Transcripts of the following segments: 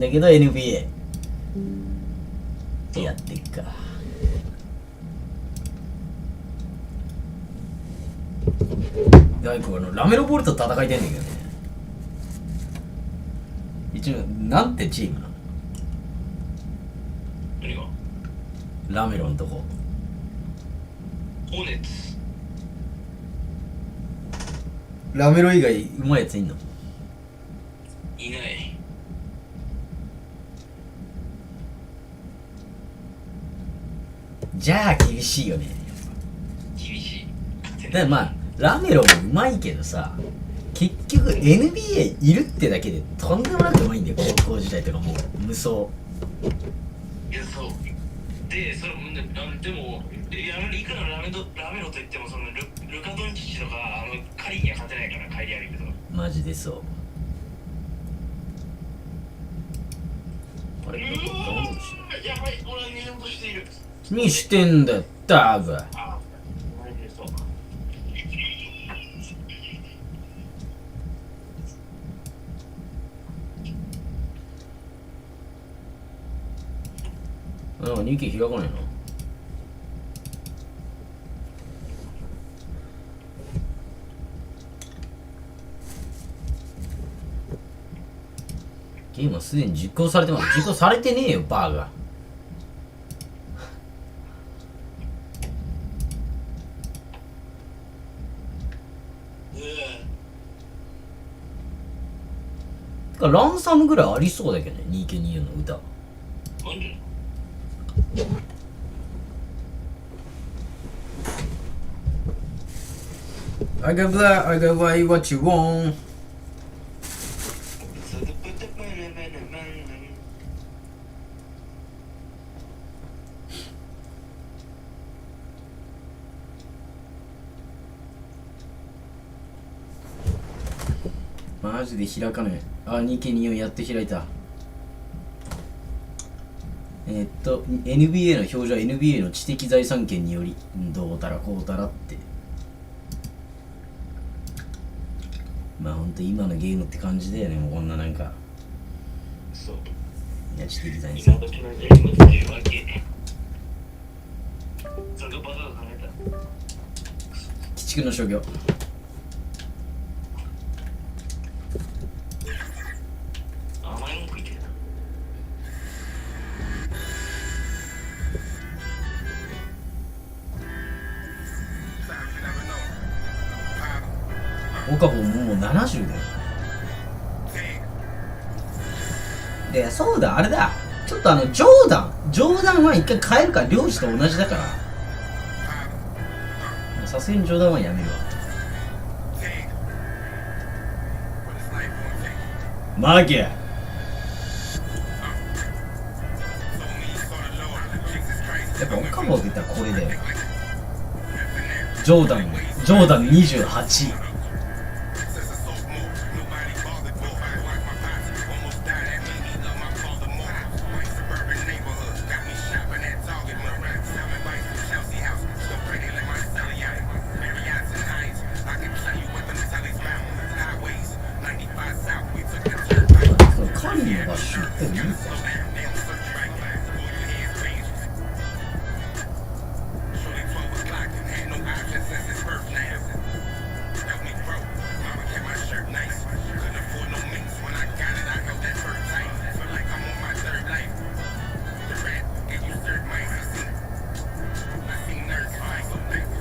だけど NBA ってやっていくか。大工ラメロボールと戦いたいんだけどね。一応なんてチームなの？何が？ラメロのとこ。ホネッツ。ラメロ以外うまいやついんの？いない。じゃあ厳しいよね。厳しい。でまあラメロもうまいけどさ、結局 NBA いるってだけでとんでもなくうまいんだよ。高校時代とかもう無双。いや、そう。で、それでも、いくらラメロといっても、そのルカ・ドンチッチとか、カリーには勝てないから、カイリー・アリングとか。マジでそう。あれ、やばい、俺は寝ようとしている。にしてんだよ、ダーグ。あ、マジでそう。なんか2期開かないの？ゲームはすでに実行されてます。実行されてねえよ、バーガー。ランサムぐらいありそうだけどね、2K24の歌。なんでI got black, I got white, what you want? マジで開かない。あ、2K24 やって開いた。NBA の表示は NBA の知的財産権によりどうたらこうたらって。まあほんと今のゲームって感じだよね。もうこんななんか、そう。いや知的財産今時のゲームっていうわけ。それがバカが考えた。鬼畜の商業。甘いもん食いてるな。岡部もう70だよ。で、そうだ、あれだ。ちょっとジョーダンは一回変えるから、漁師と同じだから。さすがにジョーダンはやめるわ。マギャ。やっぱ岡部って言ったらこれだよ。ジョーダン28。カリーのバッシュっていいか。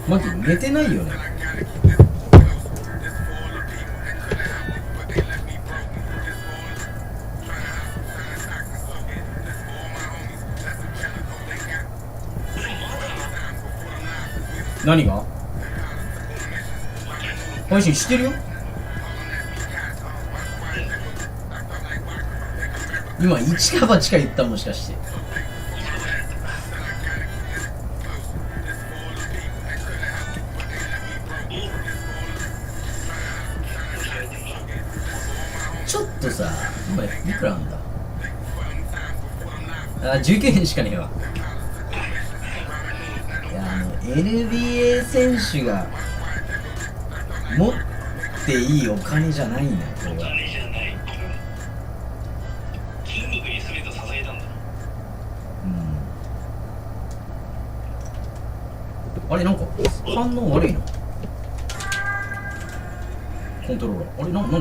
マキ寝てないよね。何が？配信してるよ。今1か8か言った。もしかしてちょっとさ、今いくらなんだ。あ、19円しかねえわ。いや、NBA 選手が持っていいお金じゃないんだよ、これは。お金じゃない。筋肉にあれなんか反応悪いな。コントローラーあれなんだ。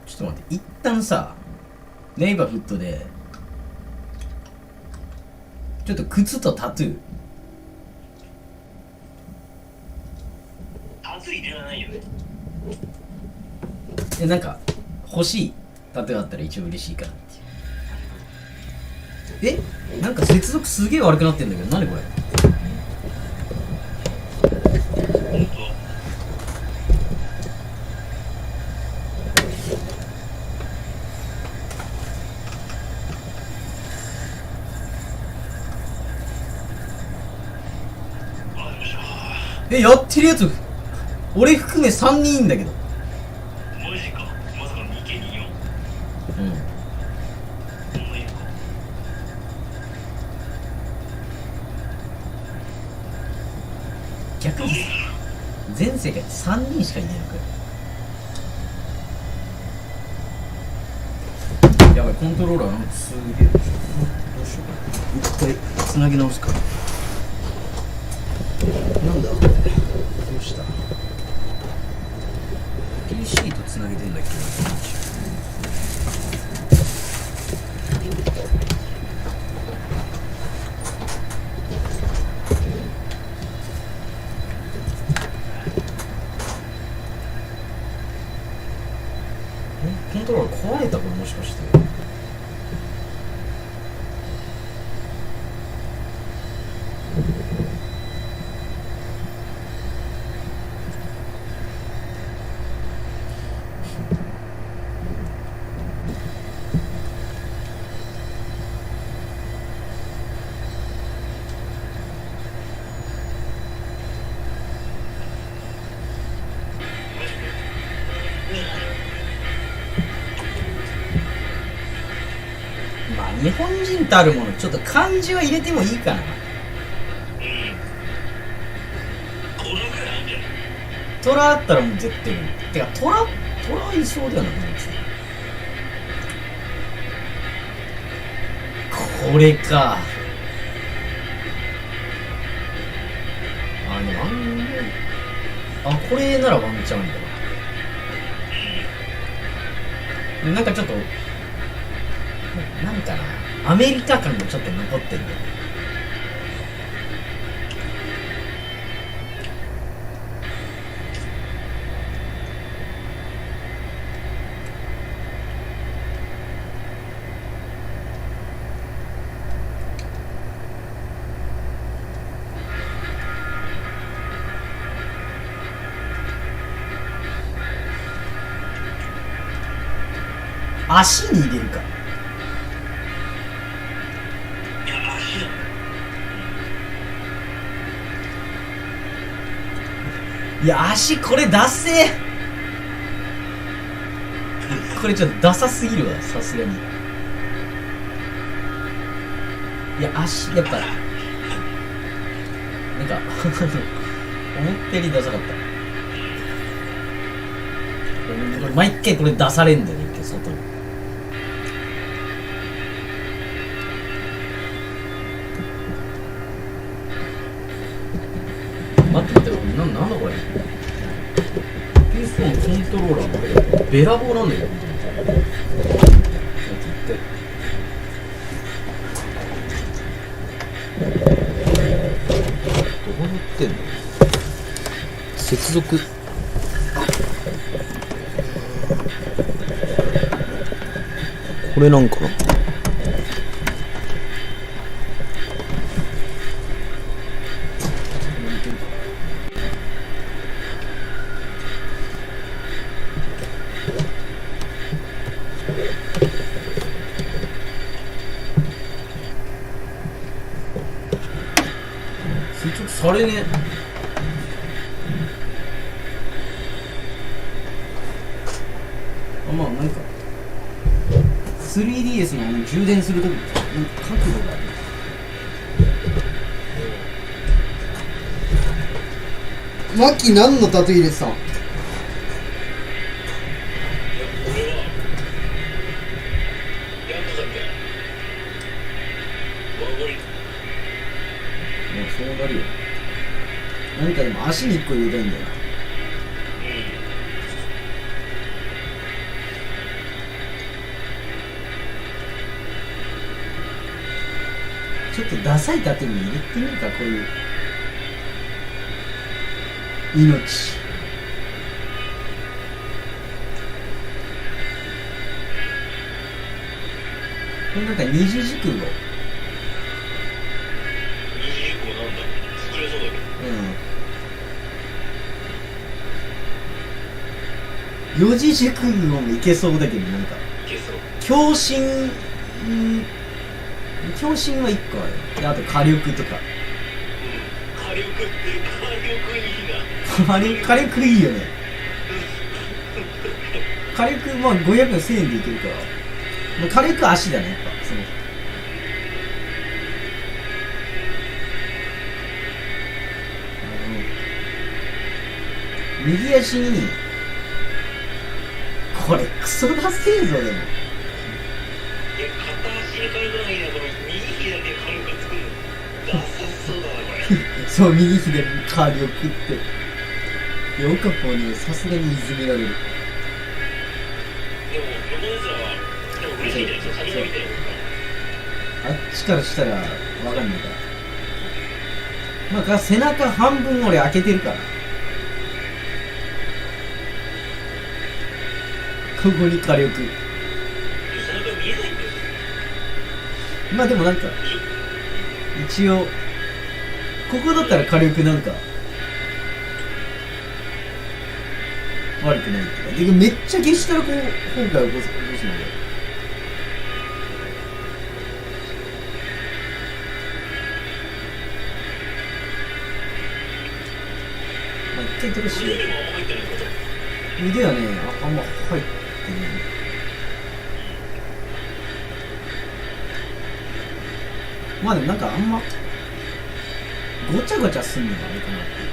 ちょっと待って、一旦さネイバーフットでちょっと靴とタトゥー熱いではないよね。でなんか欲しいタトゥーあったら一応嬉しいかなっていう。なんか接続すげえ悪くなってんだけど何これ。本当。やってるやつ俺含め3人いんだけど。マジか。まさかの2件2よ。うん。そんないるか。逆に全世界3人しかいないのかよ。やばい、コントローラーなんかすげえ。どうしようかな。一回つなぎ直すか。なんだこれ。どうした PC とつなげてんだけど。コントローラー壊れたこれもしかして。まあ日本人たるものちょっと漢字は入れてもいいかな。うん。トラぐらいあるんじゃない？トラあったらもう絶対無理。てかトラいそうではなくないですか。これか。これならワンチャンだわ。なんかちょっとなんかな、アメリカ感がちょっと残ってるんだよ。足に入れるか。いや、足だ。いや足これダセー。これちょっとダサすぎるわ、さすがに。いや足やっぱなんか思ったよりダサかった。これ毎回これ出されんだよね、一回外に。待って、なんだこれ。ピストンコントローラーこれべらぼうなんだよ。どうなってんの？接続。これなんかな。接続されねえ。まあなんか 3DS の充電するときなんか角度がある。マッキー何のタトゥー入れてたの？俺はなんかでも足に1個入れたいんだよな。ちょっとダサいタトゥーに入れてみるか、こういう命。これなんか二字熟語。二次以降なんだ作れそうだけど。四字熟語もいけそうだけど、なんかいけそう。強心、強心は1個ある。であと火力とか。火力って火力いいな。火力いいよね。火力まあ500円1000円でいけるから、まあ、火力足だね、やっぱその右足にこれクソダセえぞ。でもいや、片足に火力ないな。この右左で火力作るのダサそうだな、これ。そう、右左に火力ってよかっぽね、さすがにいじめられる。でも、横のやつらは、でも嬉しいじゃないですか、カニが見てるあっちからしたらわかんないから。まあ、背中半分俺開けてるから。ここに火力。背中見えないんだよ。まあでもなんか、一応、ここだったら火力なんか、悪くないっていうか。で、めっちゃ消したらこう、今回は起こすので。まあ一回取るし、腕でもあんま入ってないこと。腕はね、あんま入ってね。まあでもなんかあんま、ごちゃごちゃすんのがあれかなっていう。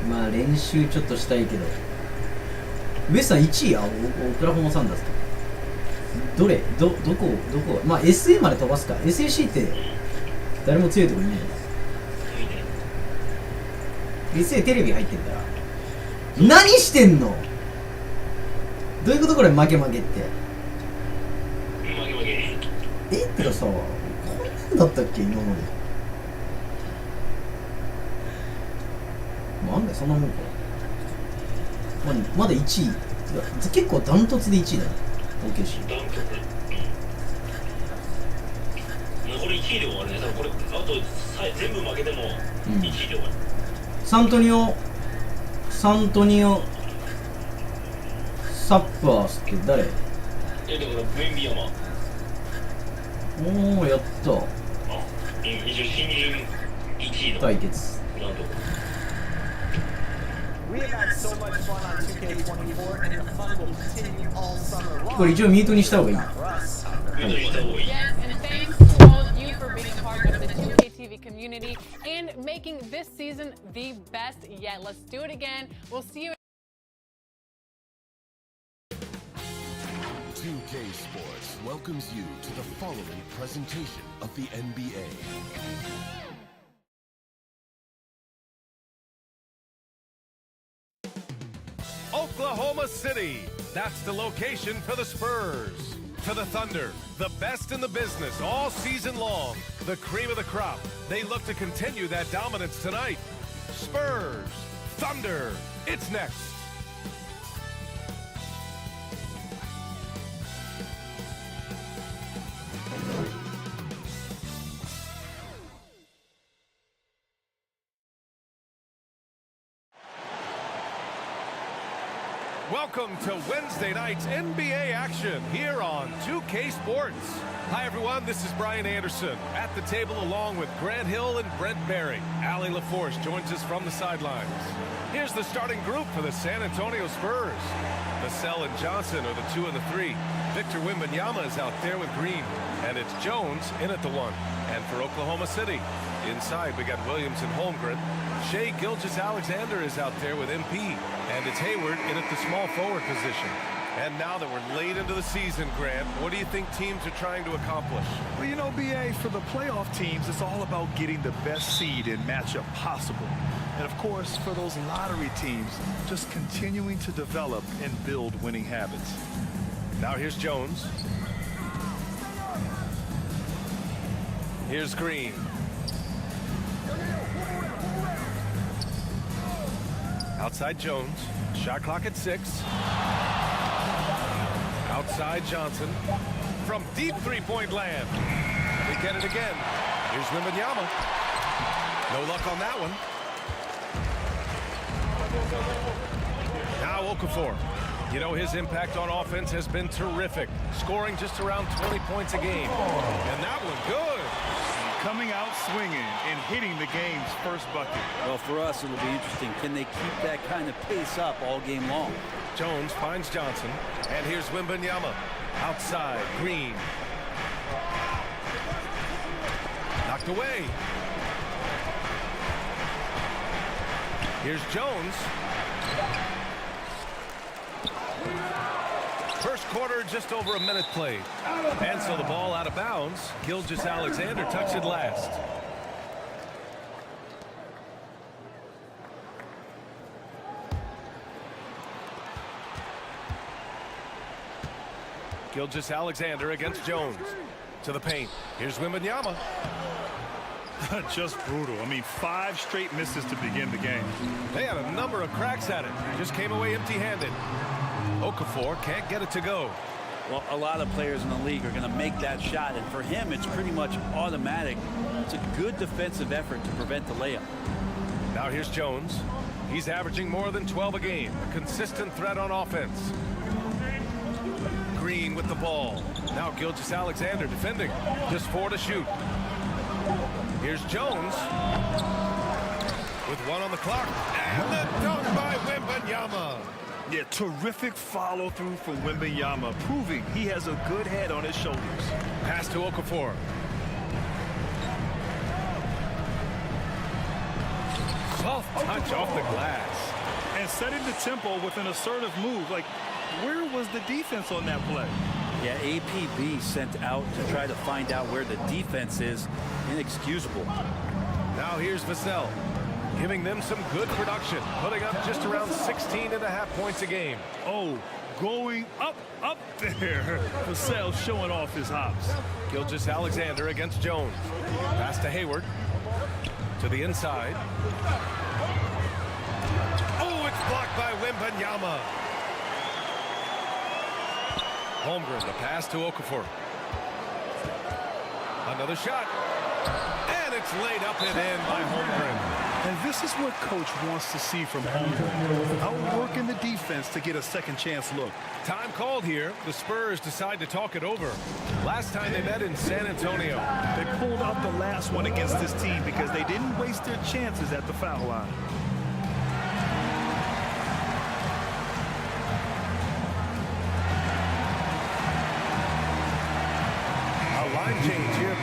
まあ練習ちょっとしたいけど、ウエスさん1位、オクラホマサンダースか。どこまあ SA まで飛ばすか。 SAC って誰も強いとこいない。SA テレビ入ってるから。何してんの。どういうことこれ、負けって。負け。ってかさ、こんなんだったっけ今まで。なんだよそんなもんか。まだ1位。結構ダントツで1位だね。OKC。ダントツ。もうこれ1位で終わるね。多分これあと全部負けても1位で終わる。サントニオサッパースって誰？だからベンビヤマ。おー、やった。あ、一応新人1位の対決。なんとか。これ一応ミュートにした方がいい。ミュートした方がいい。 Yes, and thanks to all of you for being part of the 2K TV community and making this season the best yet. Let's do it again. We'll see you. 2K Sports welcomes you to the following presentation of the NBA. Oklahoma City. That's the location for the Spurs. For the Thunder, the best in the business all season long. The cream of the crop. They look to continue that dominance tonight. Spurs, Thunder, it's next. Welcome to Wednesday night's NBA action here on 2K Sports. Hi everyone, this is Brian Anderson at the table along with Grant Hill and Brent Barry. Allie LaForce joins us from the sidelines. Here's the starting group for the San Antonio Spurs. Vassell and Johnson are the 2 and the 3. Victor Wembanyama is out there with Green. And it's Jones in at the 1. And for Oklahoma City, Inside, we got Williams and Holmgren. Shea Gilgeous-Alexander is out there with MP. And it's Hayward in at the small forward position. And now that we're late into the season, Grant, what do you think teams are trying to accomplish? Well, you know, BA, for the playoff teams, it's all about getting the best seed and matchup possible. And, of course, for those lottery teams, just continuing to develop and build winning habits. Now here's Jones. Here's Green. Outside Jones. Shot clock at 6. Outside Johnson. From deep three-point land. They get it again. Here's Wembanyama. No luck on that one. Now Okafor. You know, his impact on offense has been terrific, scoring just around 20 points a game. And that one good. Coming out swinging and hitting the game's first bucket. Well, for us, it'll be interesting. Can they keep that kind of pace up all game long? Jones finds Johnson. And here's Wembanyama. Outside, Green. Knocked away. Here's Jones. First quarter, just over a minute played. And so the ball out of bounds. Gilgeous-Alexander touched it last. Gilgeous-Alexander against Jones. To the paint. Here's Wembanyama. Just brutal. I mean, 5 straight misses to begin the game. They had a number of cracks at it. Just came away empty-handed. Okafor can't get it to go. Well, a lot of players in the league are going to make that shot, and for him, it's pretty much automatic. It's a good defensive effort to prevent the layup. Now here's Jones. He's averaging more than 12 a game. A consistent threat on offense. Green with the ball. Now Gilgeous-Alexander defending. Just 4 to shoot. Here's Jones. With 1 on the clock. And the dunk by Wembanyama. Yeah, terrific follow-through from Wembanyama, proving he has a good head on his shoulders. Pass to Okafor. Soft touch off the glass. And setting the tempo with an assertive move. Like, where was the defense on that play? Yeah, APB sent out to try to find out where the defense is. Inexcusable. Now here's Vassell, giving them some good production, putting up just around 16.5 points a game. Oh, going up there. Vassell showing off his hops. Gilgeous-Alexander against Jones. Pass to Hayward. To the inside. Oh, it's blocked by Wembanyama. Holmgren, the pass to Okafor. Another shot. And it's laid up and in by Holmgren. And this is what coach wants to see from Holmgren. Outworking the defense to get a second chance look. Time called here. The Spurs decide to talk it over. Last time they met in San Antonio. They pulled out the last one against this team because they didn't waste their chances at the foul line. A line change here.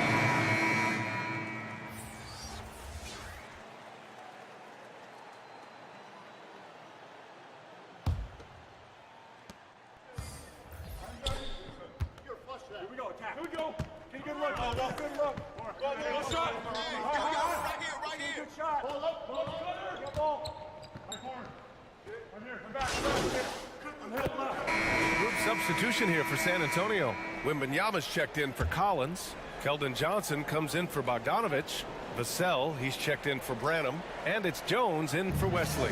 Group substitution here for San Antonio. Wembanyama's checked in for Collins. Keldon Johnson comes in for Bogdanovich. Vassell, he's checked in for Branham. And it's Jones in for Wesley.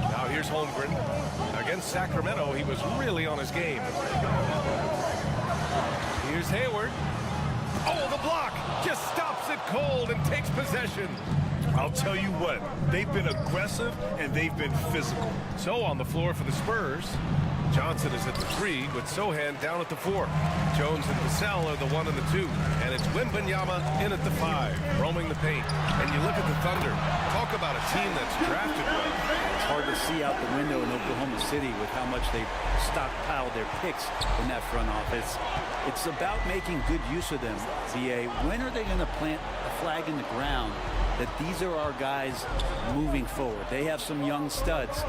Now here's Holmgren. Against Sacramento, he was really on his game. Here's Hayward. Oh, the block! Just stops it cold and takes possession. I'll tell you what, they've been aggressive and they've been physical. So on the floor for the Spurs, Johnson is at the 3 with Sohan down at the 4. Jones and Vassell are the 1 and the 2. And it's Wembanyama in at the 5, roaming the paint. And you look at the Thunder, talk about a team that's drafted well. It's hard to see out the window in Oklahoma City with how much they've stockpiled their picks in that front office. It's about making good use of them, BA. When are they going to plant a flag in the ground that these are our guys moving forward. They have some young studs.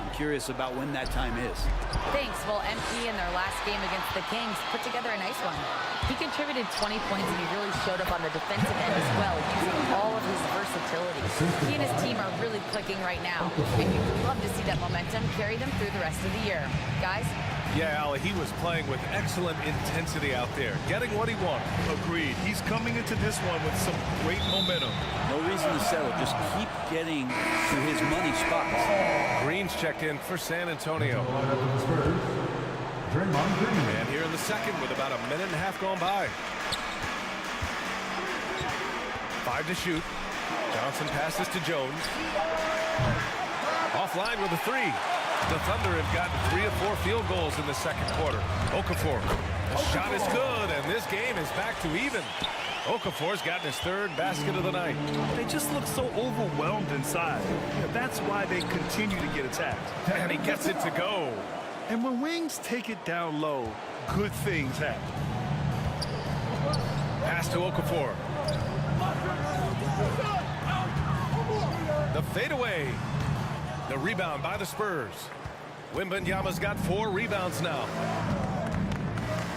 I'm curious about when that time is. Thanks. Well, MP in their last game against the Kings put together a nice one. He contributed 20 points and he really showed up on the defensive end as well, using all of his versatility. He and his team are really clicking right now, and you'd love to see that momentum carry them through the rest of the year. Guys? Yeah, Ali, he was playing with excellent intensity out there, getting what he wanted. Agreed. He's coming into this one with some great momentum. No reason to settle. Just keep getting to his money spots. Green's checked in for San Antonio. And here in the second with about a minute and a half gone by. 5 to shoot. Johnson passes to Jones. Offline with a 3. The Thunder have gotten 3 of 4 field goals in the second quarter. Okafor. The shot is good, and this game is back to even. Okafor's gotten his 3rd basket of the night. They just look so overwhelmed inside. That's why they continue to get attacked. And he gets it to go. And when Wings take it down low, good things happen. Pass to Okafor. The fadeaway. The rebound by the Spurs. Wembanyama's got 4 rebounds now.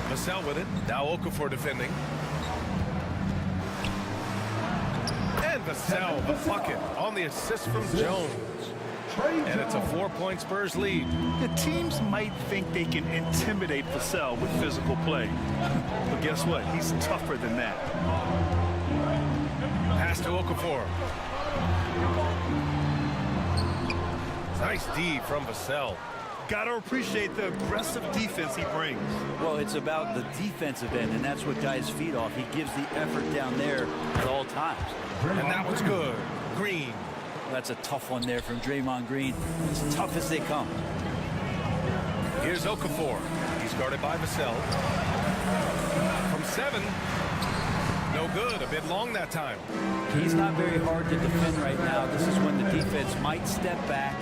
Vassell with it. Now Okafor defending. And Vassell, the bucket on the assist from Jones. And it's a 4-point Spurs lead. The teams might think they can intimidate Vassell with physical play. But guess what? He's tougher than that. Pass to Okafor. Nice D from Vassell. Gotta appreciate the aggressive defense he brings. Well, it's about the defensive end, and that's what guys feed off. He gives the effort down there at all times. And that was good. Green. That's a tough one there from Draymond Green. As tough as they come. Here's Okafor. He's guarded by Vassell. From 7. No good. A bit long that time. He's not very hard to defend right now. This is when the defense might step back,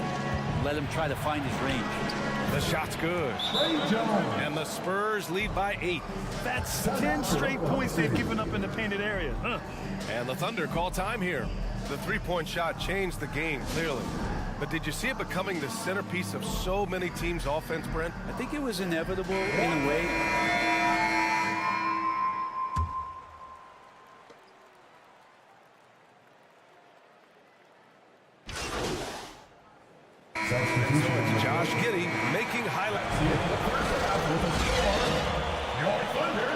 let him try to find his range. The shot's good. And the Spurs lead by 8. That's 10 straight points they've given up in the painted area. And the Thunder call time here. The 3-point shot changed the game, clearly. But did you see it becoming the centerpiece of so many teams' offense, Brent? I think it was inevitable in a way. So it's Josh Giddey making highlights. Your Thunder,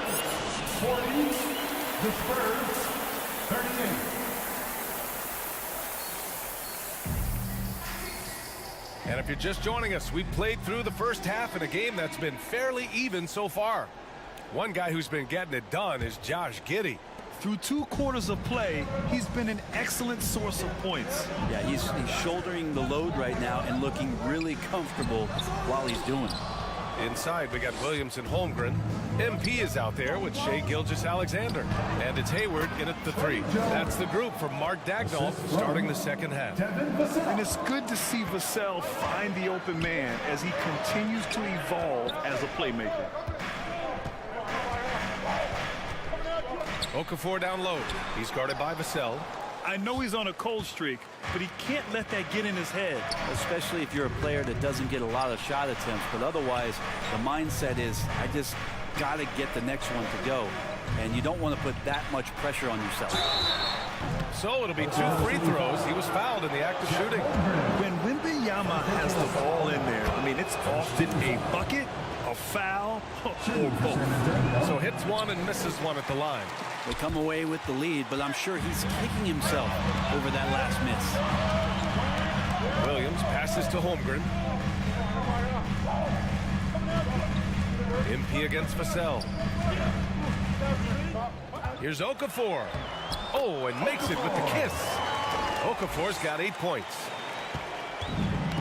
40, the Spurs, 38. And if you're just joining us, we played through the first half in a game that's been fairly even so far. One guy who's been getting it done is Josh Giddey. Through 2 quarters of play, he's been an excellent source of points. Yeah, he's shouldering the load right now and looking really comfortable while he's doing it. Inside, we got Williams and Holmgren. MP is out there with Shai Gilgeous-Alexander. And it's Hayward in at the 3. That's the group from Mark Daigneault starting the second half. And it's good to see Vassell find the open man as he continues to evolve as a playmaker. Okafor down low. He's guarded by Vassell. I know he's on a cold streak, but he can't let that get in his head. Especially if you're a player that doesn't get a lot of shot attempts. But otherwise, the mindset is, I just got to get the next one to go. And you don't want to put that much pressure on yourself. So it'll be 2 free throws. He was fouled in the act of shooting. When Wembanyama has the ball in there, I mean, it's often a bucket, a foul, or both. So hits 1 and misses 1 at the line. They come away with the lead, but I'm sure he's kicking himself over that last miss. Williams passes to Holmgren. MP against Vassell. Here's Okafor. Oh, and makes it with the kiss. Okafor's got 8 points.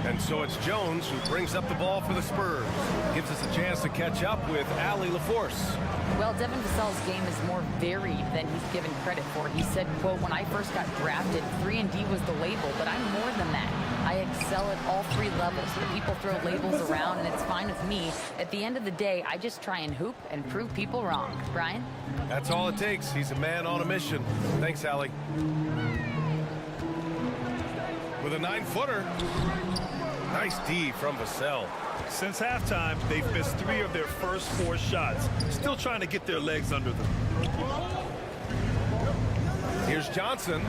And so it's Jones who brings up the ball for the Spurs. Gives us a chance to catch up with Allie LaForce. Well, Devin Vassell's game is more varied than he's given credit for. He said, quote, when I first got drafted, 3-and-D was the label, but I'm more than that. I excel at all 3 levels. The people throw labels around, and it's fine with me. At the end of the day, I just try and hoop and prove people wrong. Brian? That's all it takes. He's a man on a mission. Thanks, Allie. with a 9-footer. Nice D from Vassell. Since halftime, they've missed 3 of their first 4 shots. Still trying to get their legs under them. Here's Johnson.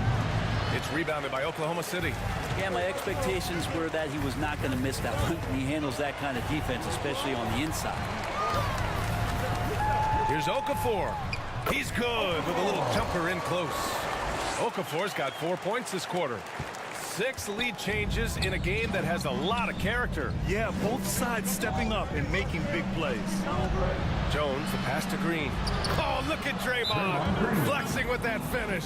It's rebounded by Oklahoma City. Yeah, my expectations were that he was not going to miss that one. He handles that kind of defense, especially on the inside. Here's Okafor. He's good with a little jumper in close. Okafor's got 4 points this quarter. 6 lead changes in a game that has a lot of character. Yeah, both sides stepping up and making big plays. Jones, the pass to Green. Oh, look at Draymond flexing with that finish.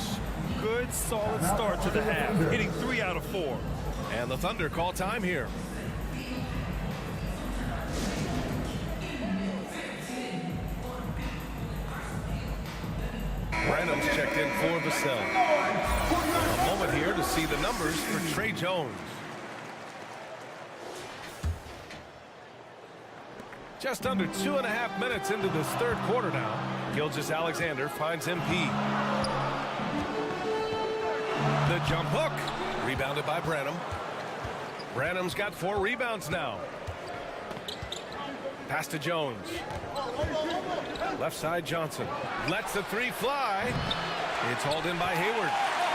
Good, solid start to the half, hitting 3 out of 4. And the Thunder call time here. Branham's checked in for Vassell. A moment here to see the numbers for Trey Jones. Just under 2.5 minutes into this third quarter now. Gilgeous-Alexander finds MP. The jump hook. Rebounded by Branham. Branham's got 4 rebounds now. Pass to Jones. Left side Johnson. Lets the 3 fly. It's hauled in by Hayward.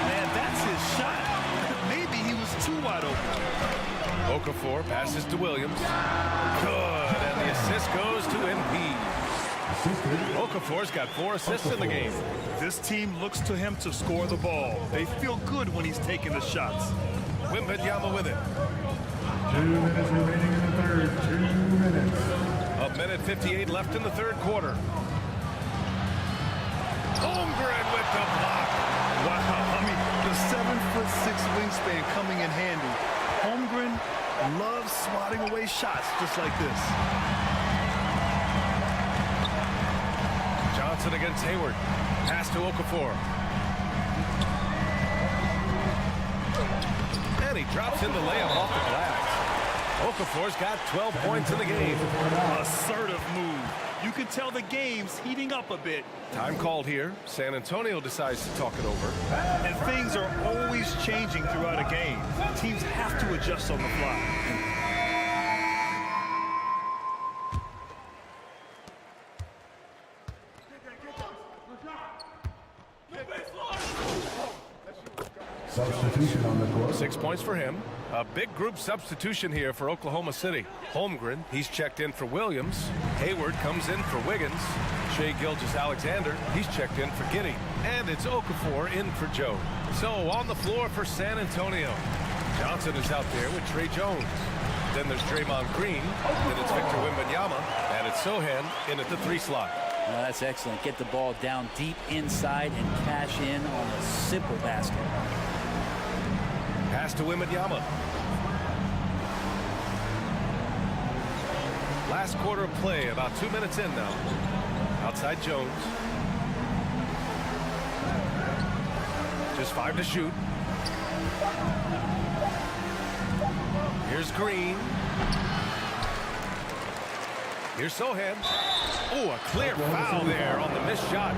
Man, that's his shot. Maybe he was too wide open. Okafor passes to Williams. Good, and the assist goes to MP. Okafor's got 4 assists in the game. This team looks to him to score the ball. They feel good when he's taking the shots. Wembanyama with it. 2 minutes remaining in the third. 2 minutes. 1:58 left in the third quarter. Holmgren with the block. Wow, I mean, the 7'6" wingspan coming in handy. Holmgren loves swatting away shots just like this. Johnson against Hayward. Pass to Okafor. And he drops in the layup off the glass. Okafor's got 12 points in the game. Assertive move. You can tell the game's heating up a bit. Time called here. San Antonio decides to talk it over. And things are always changing throughout a game. Teams have to adjust on the fly. Substitution on the court. 6 points for him. A big group substitution here for Oklahoma City. Holmgren, he's checked in for Williams. Hayward comes in for Wiggins. Shai Gilgeous-Alexander, he's checked in for Giddey. And it's Okafor in for Joe. So on the floor for San Antonio. Johnson is out there with Trey Jones. Then there's Draymond Green. Then it's Victor Wembanyama. And it's Sohan in at the 3 slot. Well, that's excellent. Get the ball down deep inside and cash in on a simple basket. Pass to Wembanyama. Last quarter of play, about 2 minutes in now. Outside Jones. Just 5 to shoot. Here's Green. Here's Sohan. Oh, a clear foul there on the missed shot.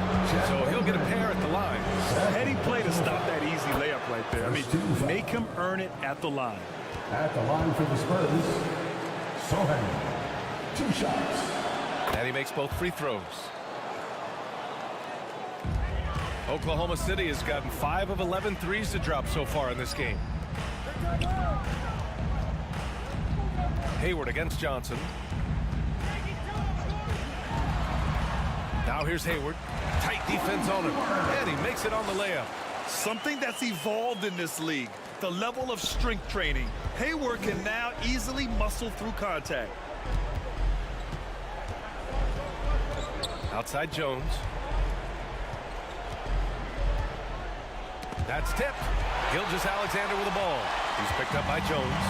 So he'll get a pair at the line. A heady play to stop that easy layup right there. I mean, make him earn it at the line. At the line for the Spurs, Sohan. 2 shots. And he makes both free throws. Oklahoma City has gotten 5 of 11 threes to drop so far in this game. Hayward against Johnson. Now here's Hayward. Tight defense on him. And he makes it on the layup. Something that's evolved in this league. The level of strength training. Hayward can now easily muscle through contact. Outside Jones. That's tipped. Gilgeous-Alexander with the ball. He's picked up by Jones.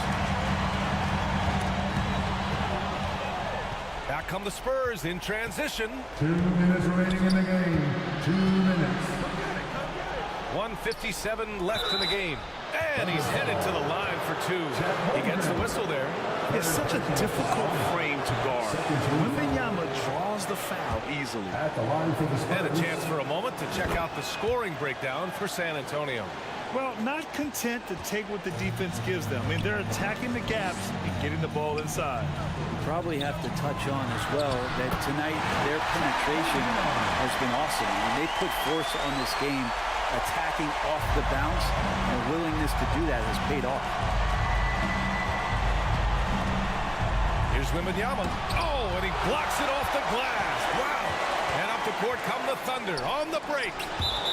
Back come the Spurs in transition. 2 minutes remaining in the game. 2 minutes. 1:57 left in the game. And he's headed to the line for 2. He gets the whistle there. It's such a difficult frame to guard. Wembanyama draws the foul easily. At the line for the Spurs. And a chance for a moment to check out the scoring breakdown for San Antonio. Well, not content to take what the defense gives them. I mean, they're attacking the gaps and getting the ball inside. Probably have to touch on as well that tonight their penetration has been awesome. I mean, they put force on this game, attacking off the bounce, and willingness to do that has paid off. Here's Wembanyama. Oh, and he blocks it off the glass. Wow. And up the court come the Thunder on the break.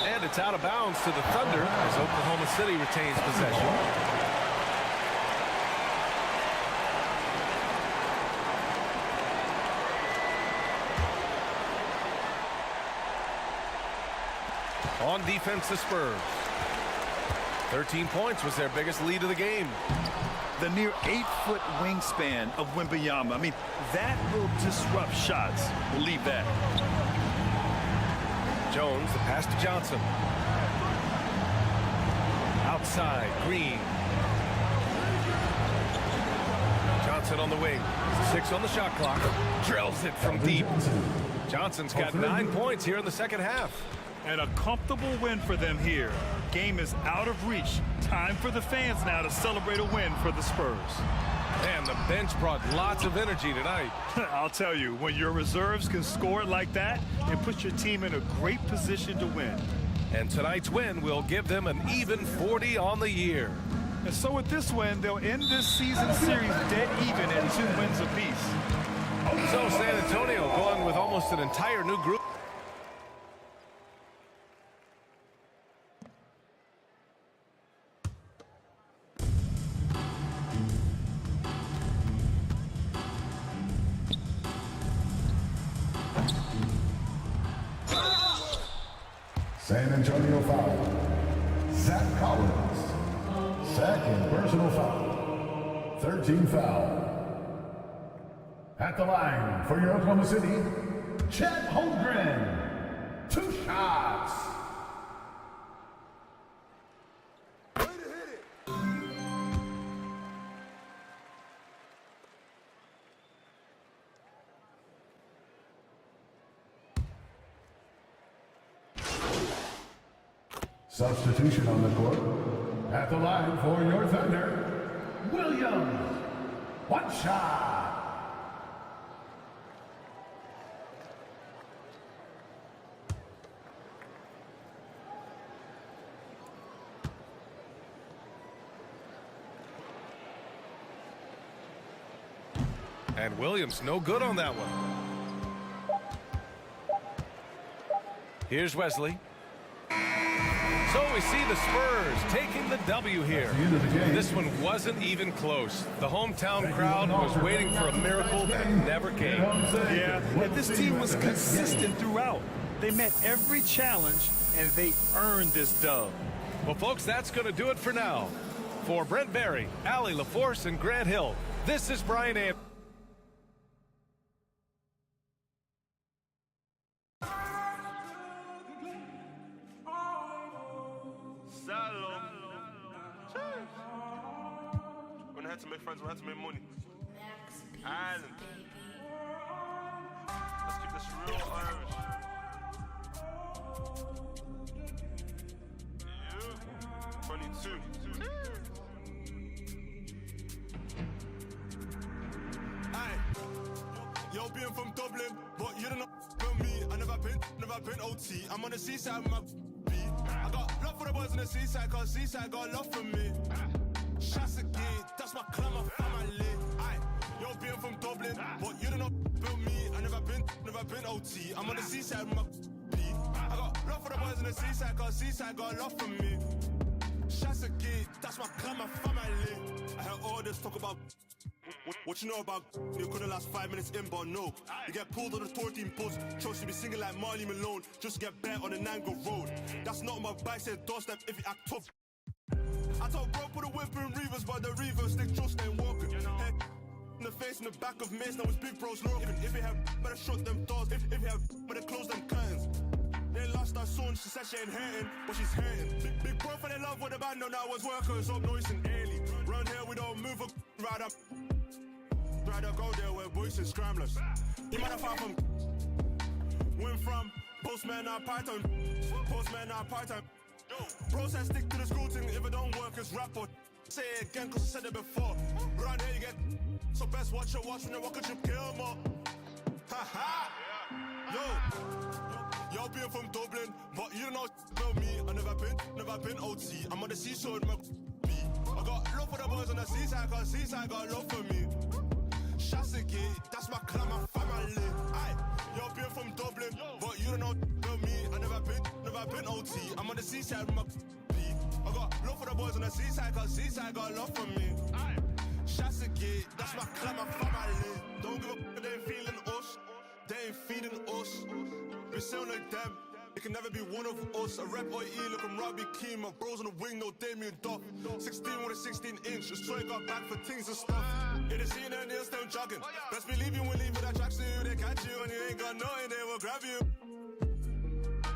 And it's out of bounds to the Thunder as Oklahoma City retains possession. On defense, the Spurs. 13 points was their biggest lead of the game. The near 8-foot wingspan of Wembanyama. I mean, that will disrupt shots. Believe that. Jones, the pass to Johnson. Outside, Green. Johnson on the wing. 6 on the shot clock. Drills it from deep. Johnson's got 9 points here in the second half. And a comfortable win for them here. Game is out of reach. Time for the fans now to celebrate a win for the Spurs. And the bench brought lots of energy tonight. I'll tell you, when your reserves can score it like that, it puts your team in a great position to win. And tonight's win will give them an even 40 on the year. And so with this win, they'll end this season series dead even at 2 wins apiece. So San Antonio going with almost an entire new group. San Antonio foul. Zach Collins. Second personal foul. 13 foul. At the line for your Oklahoma City, Chet Holmgren. 2 shots. Substitution on the court. At the line for your Thunder, Williams. 1 shot. And Williams no good on that one. Here's Wesley. So we see the Spurs taking the W here. This one wasn't even close. The hometown crowd was waiting for a miracle that never came. Yeah, and this team was consistent throughout. They met every challenge, and they earned this dub. Well, folks, that's going to do it for now. For Brent Barry, Allie LaForce, and Grant Hill, this is Brian Anderson. When I had to make friends, when I had to make money. Island. Let's keep this real Irish. Yeah. 22. Aye. Yo, being from Dublin, but you don't know about me. I never been OT. I'm on the seaside with my B. I got love for the boys on the seaside, cause seaside got love for me. Shots again, that's my clan, my family. Aye, yo, being from Dublin, but you don't know about me. I never been OT. I'm on the seaside with my B. I got love for the boys on the seaside, cause seaside got love for me. Shots again, that's my clan, my family. I heard all this talk about what you know about you couldn't last 5 minutes in, but no. You get pulled on the 14 bus, chose to be singing like Marley Malone, just to get bet on the Nango Road. That's not on my bike, said doorstep if you act tough. I told bro put a whip in Reavers, but the Reavers stick trust ain't walking. Head in the face in the back of Mace, now it's big bros lurking. If you have better shut them doors, if you have better close them curtains. They lost her son, she said she ain't hurting, but she's hurting. Big bro fell in love with the band, no, now I was workers up noise and early. Round here we don't move a right up. Rather go there where boys and scramblers. You might have found from went from postman apartment, postman apartment. Bros that stick to the school thing, if it don't work, it's rap or say it again, cause I said it before. Round here you get, so best watch your watch when you walk a chip kill more. Ha ha! Yo, being from Dublin, but you don't know about me. I never been OT. I'm on the seashore with my B. I got love for the boys on the seaside, cause seaside got love for me. Shasagate, that's my clan, my family. Aye, yo, being from Dublin, but you don't know about me. I never been OT. I'm on the seaside with my B. I got love for the boys on the seaside, cause seaside got love for me. Aye, Shasagate, that's my clan, my family. Don't give a they ain't feeling us. They ain't feeding us. We sound like them. It can never be one of us. A rap OE looking Robbie Keane. My bros on the wing, no Damien Duff. 16 with a 16-inch. Just try got back for things and stuff. In the scene and they're still jogging. Best believe you will leave with that tracksuit. They catch you and you ain't got nothing. They will grab you.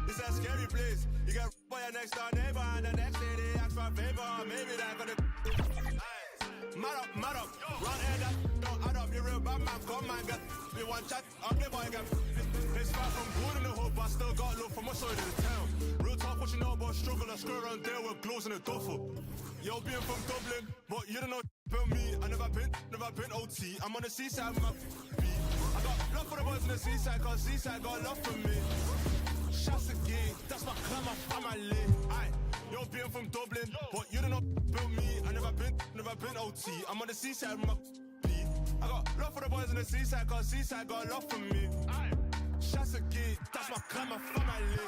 It's that scary place. You get by your next door neighbor and the next day they ask for a favor. Maybe that gonna. Mad up. Run air that don't add up. You real bad man. Come man, get me one chat. Up the boy get. It's far from good in the hood, but I still got love from my side of the town. Real talk, what you know about struggle? I screw around there with gloves in a duffel. Yo, being from Dublin, but you don't know about me. I never been OT. I'm on the seaside with my B. I got love for the boys on the seaside, cause seaside got love for me. Shasagate, that's my clan, my family. Aye, yo, being from Dublin, but you don't know about me. I never been OT. I'm on the seaside with my B. I got love for the boys on the seaside, cause seaside got love for me. Aye, Shasagate, that's my clan, my family.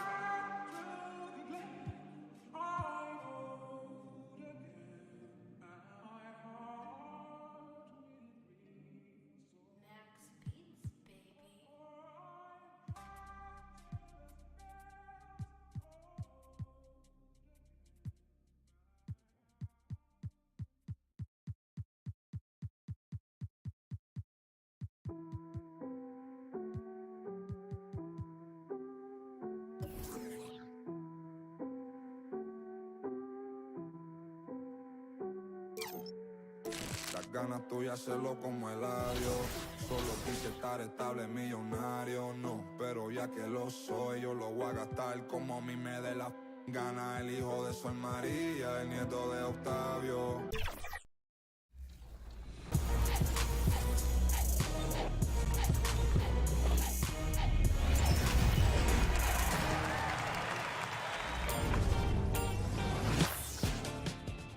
Las ganas tuyas hacerlo como el adiós. Solo quise estar estable, millonario, no. Pero ya que lo soy, yo lo voy a gastar como a mí me dé la gana. El hijo de Sol María, el nieto de Octavio.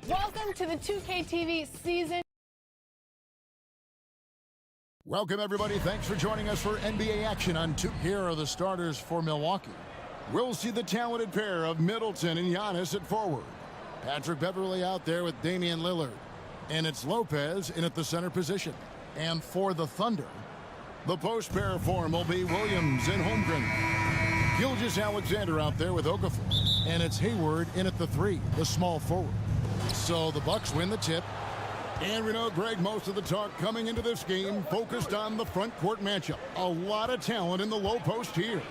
Welcome to the 2K TV season. Welcome, everybody. Thanks for joining us for NBA action on 2. Here are the starters for Milwaukee. We'll see the talented pair of Middleton and Giannis at forward. Patrick Beverley out there with Damian Lillard. And it's Lopez in at the center position. And for the Thunder, the post pair form will be Williams and Holmgren. Gilgeous-Alexander out there with Okafor. And it's Hayward in at the 3, the small forward. So the Bucks win the tip. And we know, Greg, most of the talk coming into this game focused on the front court matchup. A lot of talent in the low post here.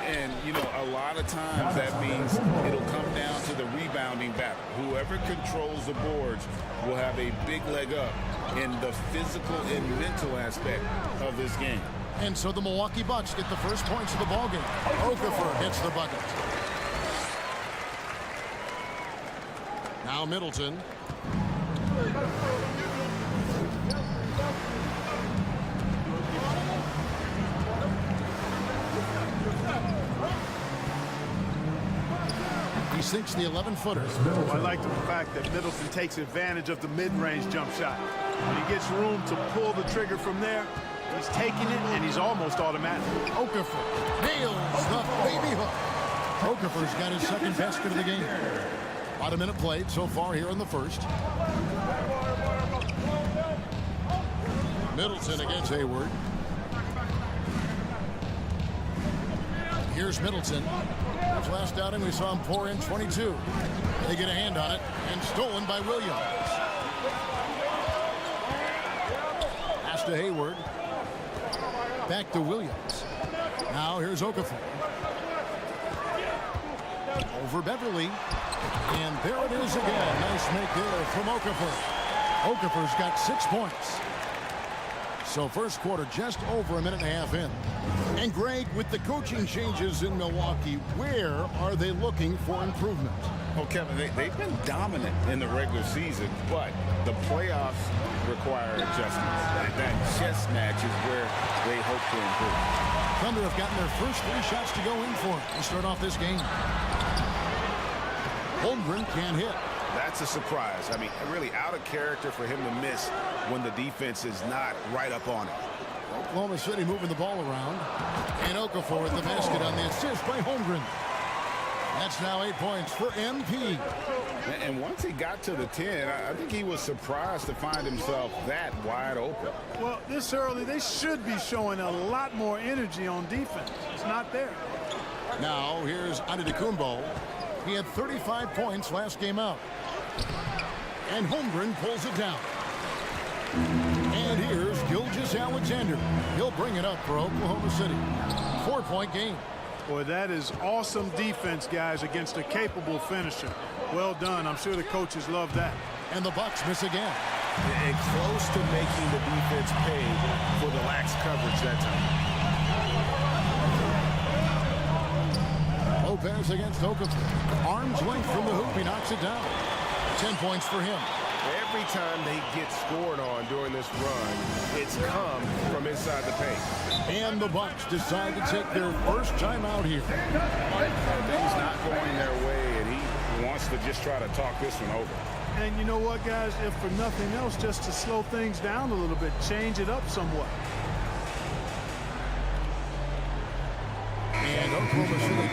And, you know, a lot of times that means it'll come down to the rebounding battle. Whoever controls the boards will have a big leg up in the physical and mental aspect of this game. And so the Milwaukee Bucks get the first points of the ballgame. Okafor gets the bucket. Now Middleton. He sinks the 11-footer. I like the fact that Middleton takes advantage of the mid-range jump shot. When he gets room to pull the trigger from there, he's taking it, and he's almost automatic. Okafor nails the baby hook. Okafor's got his second basket of the game. About a minute played so far here in the first. Middleton against Hayward. Here's Middleton. His last outing, we saw him pour in 22. They get a hand on it, and stolen by Williams. Pass to Hayward. Back to Williams. Now here's Okafor. Over Beverley. And there it is again. Nice make there from Okafor. Okafor's got 6 points. So first quarter just over a minute and a half in. And Greg, with the coaching changes in Milwaukee, where are they looking for improvement? Well, Kevin, they've been dominant in the regular season, but the playoffs require adjustments. That chess match is where they hope to improve. Thunder have gotten their first 3 shots to go in for to start off this game. Holmgren can't hit. That's a surprise. I mean, really out of character for him to miss when the defense is not right up on it. Oklahoma City moving the ball around. And Okafor at the basket on the assist by Holmgren. That's now 8 points for MP. And once he got to the 10, I think he was surprised to find himself that wide open. Well, this early, they should be showing a lot more energy on defense. It's not there. Now, here's Antetokounmpo. He had 35 points last game out. And Holmgren pulls it down. And here's Gilgeous-Alexander. He'll bring it up for Oklahoma City. 4-point game. Boy, that is awesome defense, guys, against a capable finisher. Well done. I'm sure the coaches love that. And the Bucks miss again. And close to making the defense pay for the lax coverage that time. Lopez against Okafor. Arm's length from the hoop. He knocks it down. 10 points for him. Every time they get scored on during this run, it's come from inside the paint. And the Bucks decide to take their first time out here. Things not going their way, and he wants to just try to talk this one over. And you know what, guys? If for nothing else, just to slow things down a little bit, change it up somewhat. And Oklahoma City.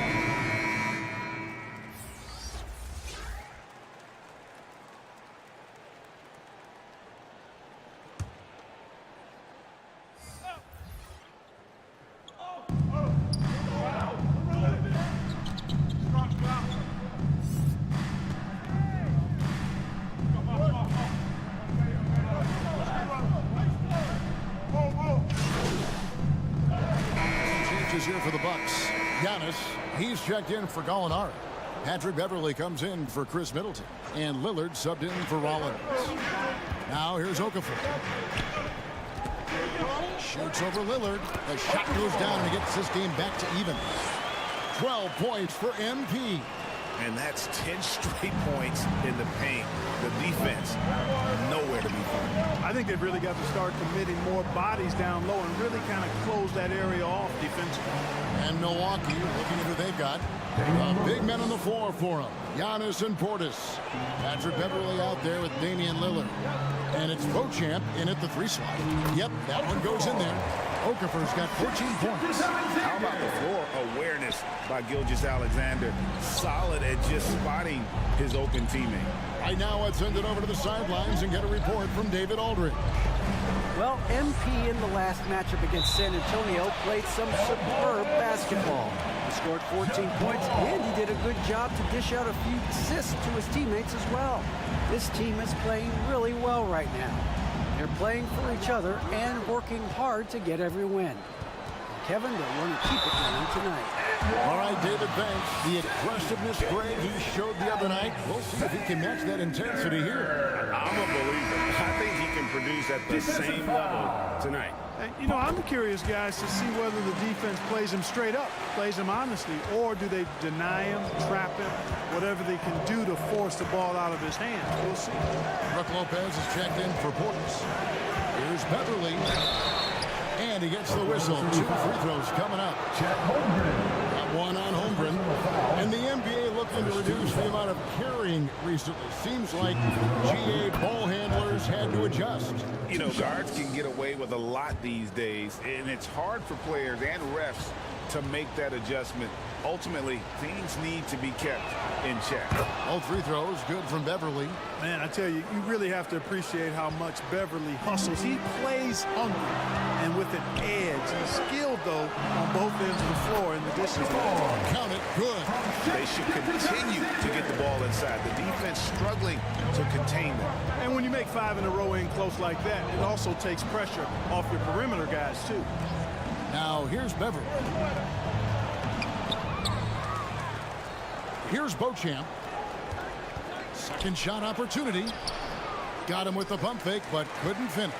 Here for the Bucks. Giannis, he's checked in for Gallinari. Patrick Beverly comes in for Chris Middleton. And Lillard subbed in for Rollins. Now here's Okafor. Shoots over Lillard. The shot goes down and he gets this game back to even. 12 points for MP. And that's 10 straight points in the paint. The defense, nowhere to be found. I think they've really got to start committing more bodies down low and really kind of close that area off defensively. And Milwaukee, looking at who they've got. Big men on the floor for them. Giannis and Portis. Patrick Beverly out there with Damian Lillard. And it's Beauchamp in at the 3 slot. Yep, that one goes in there. Okafor's got 14 points. How about the floor awareness by Gilgeous-Alexander? Solid at just spotting his open teammate. Right now, let's send it over to the sidelines and get a report from David Aldridge. Well, MP in the last matchup against San Antonio played some superb basketball. He scored 14 points, and he did a good job to dish out a few assists to his teammates as well. This team is playing really well right now. They're playing for each other and working hard to get every win. Kevin, they want to keep it going tonight. All right, David, thanks. The aggressiveness, Greg, he showed the other night. We'll see if he can match that intensity here. I'm a believer. I think he can produce at the same level tonight. And, you know, I'm curious, guys, to see whether the defense plays him straight up, plays him honestly, or do they deny him, trap him, whatever they can do to force the ball out of his hands. We'll see. Brook Lopez is checked in for Portis. Here's Beverly. And he gets the whistle. 2 free throws coming up. Got one on Holmgren. And the NBA looking to reduce the amount of carrying recently. Seems like GA ball handlers had to adjust. You know, guards can get away with a lot these days, and it's hard for players and refs to make that adjustment. Ultimately, things need to be kept in check. All free throws good from Beverly. Man, I tell you, you really have to appreciate how much Beverly hustles. He plays hungry and with an edge. He's skilled, though, on both ends of the floor in the distance. Count it, good. They should continue to get the ball inside. The defense struggling to contain them. And when you make 5 in a row in close like that, it also takes pressure off your perimeter guys, too. Now, here's Beverly. Here's Beauchamp. Second shot opportunity. Got him with the pump fake, but couldn't finish.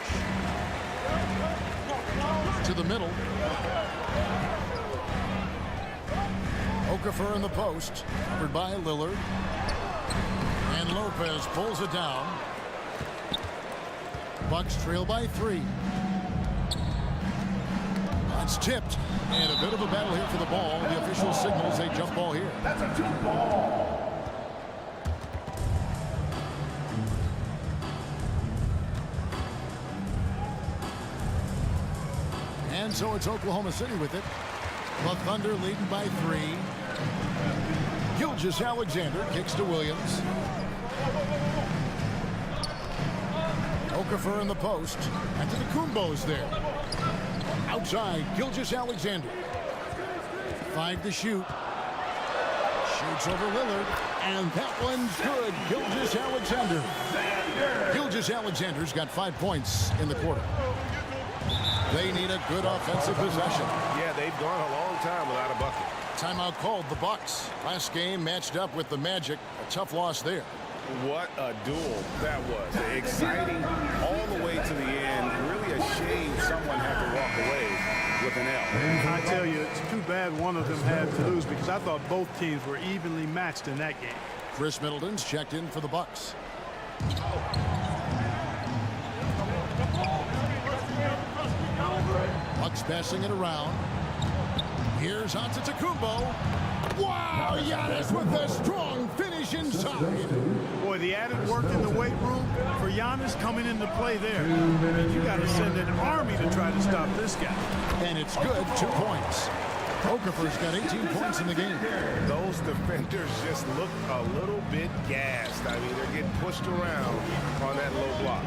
To the middle. Okafor in the post. Covered by Lillard. And Lopez pulls it down. Bucks trail by 3. It's tipped. And a bit of a battle here for the ball. The official signals a jump ball here. That's a jump ball. And so it's Oklahoma City with it. The Thunder leading by 3. Gilgeous-Alexander kicks to Williams. Okafor in the post. And to the Kumbos there. Outside, Gilgeous-Alexander. 5 to shoot. Shoots over Lillard. And that one's good. Gilgeous-Alexander. Gilgeous-Alexander's got 5 points in the quarter. They need a good offensive possession. Yeah, they've gone a long time without a bucket. Timeout called the Bucks. Last game matched up with the Magic. A tough loss there. What a duel that was. Exciting all the way to the end. Really a shame someone had to walk away with an L. I tell you, it's too bad one of them had to lose because I thought both teams were evenly matched in that game. Chris Middleton's checked in for the Bucks. Bucks passing it around. Here's Antetokounmpo. Wow, Giannis with a strong finish inside. Boy, the added work in the weight room for Giannis coming into play there. And you got to send an army to try to stop this guy. And it's good, 2 points. Okafor's got 18 points in the game. Those defenders just look a little bit gassed. I mean, they're getting pushed around on that low block.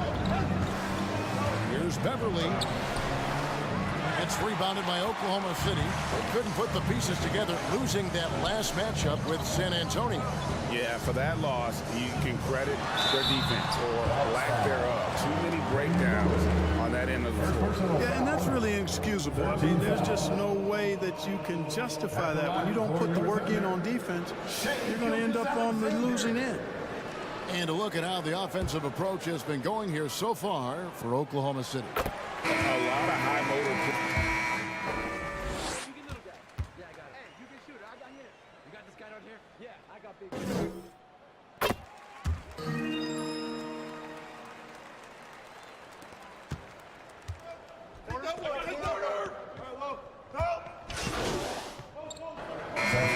Here's Beverly. It's rebounded by Oklahoma City. They couldn't put the pieces together, losing that last matchup with San Antonio. Yeah, for that loss, you can credit their defense or lack thereof. Too many breakdowns on that end of the floor. Yeah, and that's really inexcusable. I mean, there's just no way that you can justify that. When you don't put the work in on defense, you're going to end up on the losing end. And to look at how the offensive approach has been going here so far for Oklahoma City. A lot of high motor.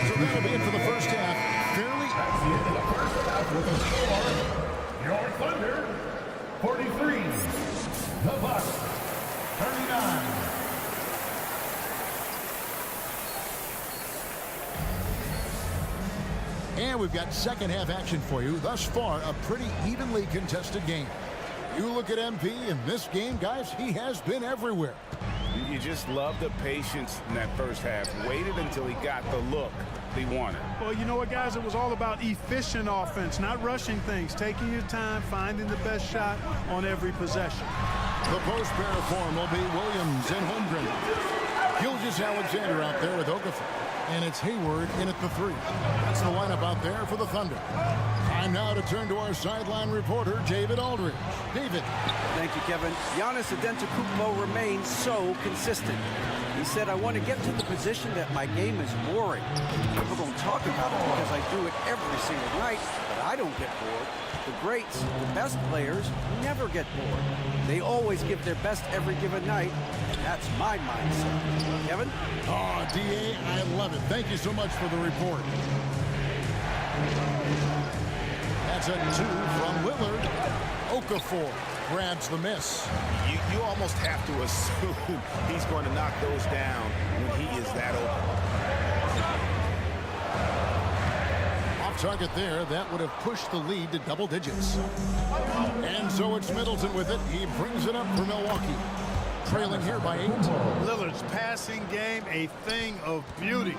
So that'll be it for the first half. Fairly That's the end of the first half with a score. Your Thunder, 43. The Bucks, 39. And we've got second half action for you. Thus far, a pretty evenly contested game. You look at MP in this game, guys, he has been everywhere. You just love the patience in that first half. Waited until he got the look he wanted. Well, you know what, guys? It was all about efficient offense, not rushing things, taking your time, finding the best shot on every possession. The post pair of form will be Williams and Holmgren. Gilgeous-Alexander out there with Okafor. And it's Hayward in at the 3. That's the lineup out there for the Thunder. Time now to turn to our sideline reporter, David Aldridge. David. Thank you, Kevin. Giannis Antetokounmpo remains so consistent. He said, I want to get to the position that my game is boring. People don't talk about it because I do it every single night, but I don't get bored. The greats, the best players, never get bored. They always give their best every given night, and that's my mindset. Kevin? Oh, D.A., I love it. Thank you so much for the report. That's a 2 from Lillard. Okafor grabs the miss. You almost have to assume he's going to knock those down when he is that open. Off target there, that would have pushed the lead to double digits. And so it's Middleton with it. He brings it up for Milwaukee. Trailing here by 8. Lillard's passing game, a thing of beauty.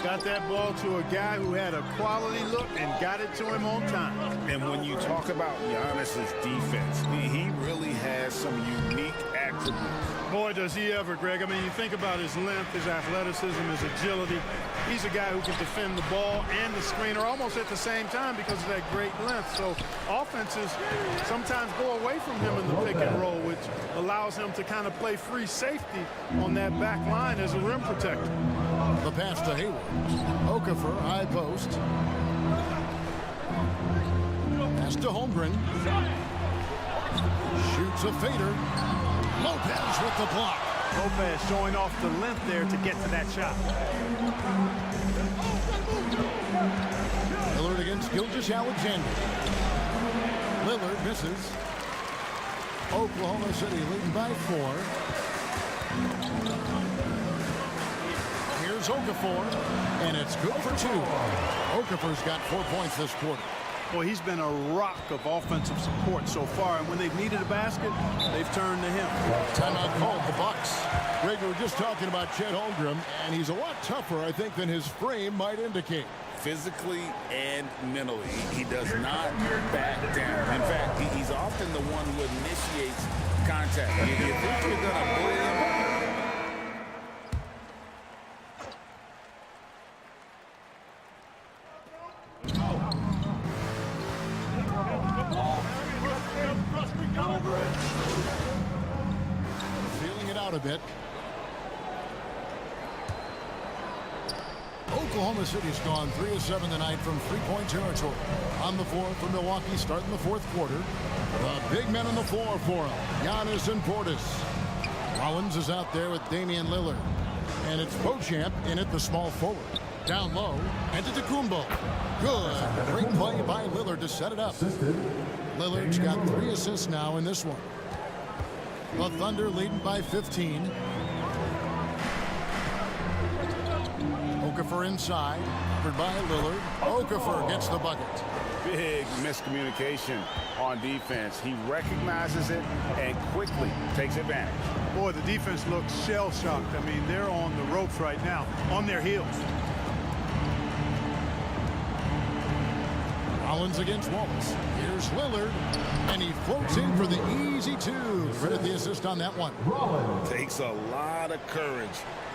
Got that ball to a guy who had a quality look and got it to him on time. And when you talk about Giannis's defense, he really has some unique attributes. Boy, does he ever, Greg. I mean, you think about his length, his athleticism, his agility. He's a guy who can defend the ball and the screener almost at the same time because of that great length. So offenses sometimes go away from him in the pick and roll, which allows him to kind of play free safety on that back line as a rim protector. The pass to Hayward. Okafor, high post. Pass to Holmgren. Shoots a fader. Lopez with the block. Lopez showing off the length there to get to that shot. Lillard against Gilgeous-Alexander. Lillard misses. Oklahoma City leading by 4. Here's Okafor, and it's good for 2. Okafor's got 4 points this quarter. Boy, he's been a rock of offensive support so far, and when they've needed a basket, they've turned to him. Timeout called the Bucks. Greg, we were just talking about Chet Holmgren, and he's a lot tougher, I think, than his frame might indicate. Physically and mentally, he does not back down. In fact, he's often the one who initiates contact. If you think you're going to bully him, feeling it out a bit. Oklahoma City's gone 3 of 7 tonight from three-point territory. On the floor for Milwaukee, starting the fourth quarter. The big men on the floor for them, Giannis and Portis. Rollins is out there with Damian Lillard. And it's Beauchamp in at the small forward. Down low, Antetokounmpo. Good. Great play by Lillard to set it up. Lillard's got 3 assists now in this one. The Thunder leading by 15. Okafor inside, covered by Lillard. Okafor gets the bucket. big miscommunication on defense. He recognizes it and quickly takes advantage. Boy, the defense looks shell-shocked. I mean, they're on the ropes right now, on their heels. Rollins against Wallace. Here's Lillard, and he floats in for the easy 2. Credit the assist on that one. Takes a lot of courage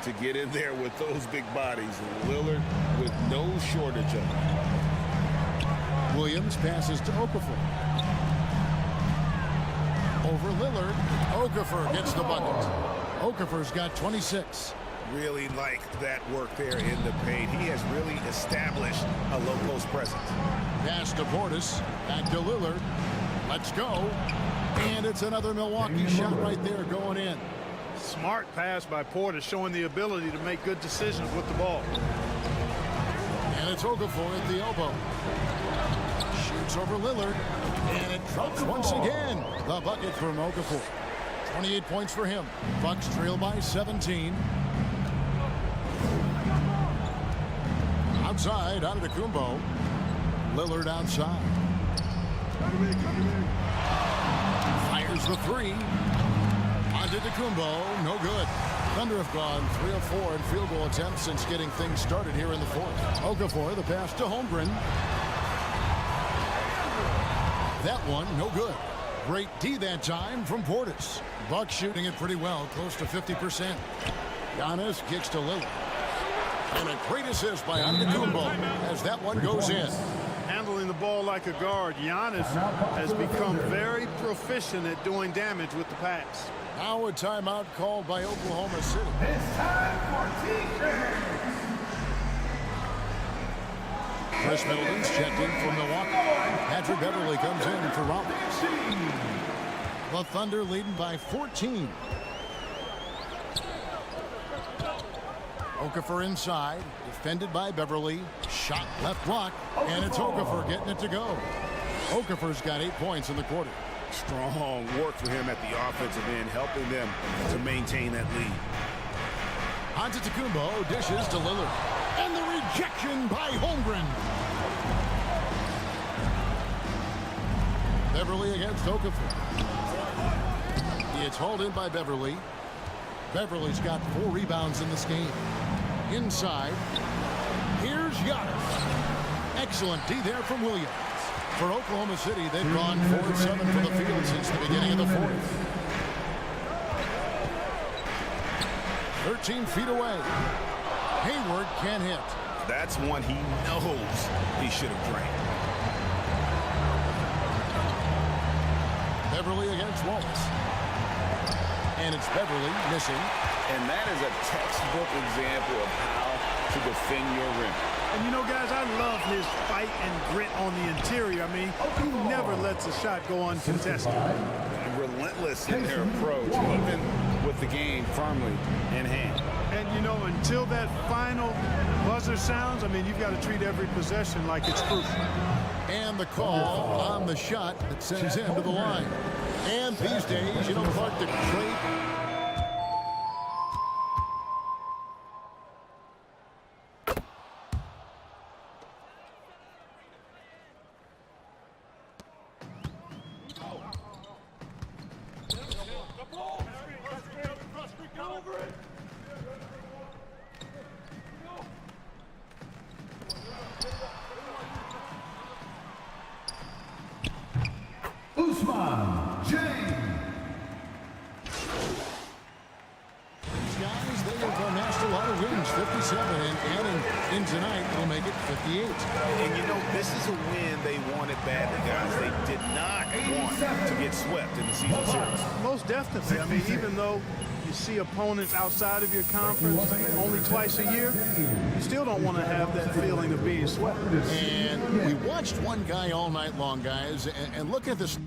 to get in there with those big bodies. And Lillard with no shortage of them. Williams passes to Okafor. Over Lillard. Okafor gets the bucket. Okafor's got 26. Really like that work there in the paint. He has really established a low post presence. Pass to Portis. Back to Lillard. Let's go. And it's another Milwaukee shot right there going in. Smart pass by Portis, showing the ability to make good decisions with the ball. And it's Okafor at the elbow. Shoots over Lillard. And it drops once again. The bucket from Okafor. 28 points for him. Bucks trail by 17. Outside, Antetokounmpo. Lillard outside. Fires the 3. Antetokounmpo, no good. Thunder have gone 3 of 4 in field goal attempts since getting things started here in the fourth. Okafor, the pass to Holmgren. That one, no good. Great D that time from Portis. Bucks shooting it pretty well, close to 50%. Giannis kicks to Lillard. And a great assist by Antetokounmpo as that one goes in. Handling the ball like a guard, Giannis has become very proficient at doing damage with the pass. Now a timeout called by Oklahoma City. It's time for defense. Chris Middleton's checked in for Milwaukee. Patrick Beverly comes in for Rollins. The Thunder leading by 14. Okafor inside, defended by Beverly. Shot left block, and it's Okafor getting it to go. Okafor's got 8 points in the quarter. Strong work for him at the offensive end, helping them to maintain that lead. Antetokounmpo dishes to Lillard. And the rejection by Holmgren. Beverly against Okafor. It's hauled in by Beverly. Beverly's got 4 rebounds in this game. Inside, here's Giannis. Excellent D there from Williams. For Oklahoma City, they've gone 4 of 7 from the field since the beginning of the fourth. 13 feet away. Hayward can't hit. That's one he knows he should have drained. Beverly against Wallace. And it's Beverly missing. And that is a textbook example of how to defend your rim. And you know, guys, I love his fight and grit on the interior. I mean, he never lets a shot go uncontested. And relentless in their approach, even with the game firmly in hand. And, you know, until that final buzzer sounds, I mean, you've got to treat every possession like it's crucial. And the call on the shot that sends him to the line. And these days, you know, Clark, the trade. Usman James. These guys, they have amassed a lot of wins, 57, and in tonight, they'll make it 58. And you know, this is a win they wanted badly, guys. They did not want to get swept in the season series. Most definitely. I mean, even though you see opponents outside of your conference only twice a year, you still don't want to have that feeling of being swept. And we watched one guy all night long, guys, and look at this.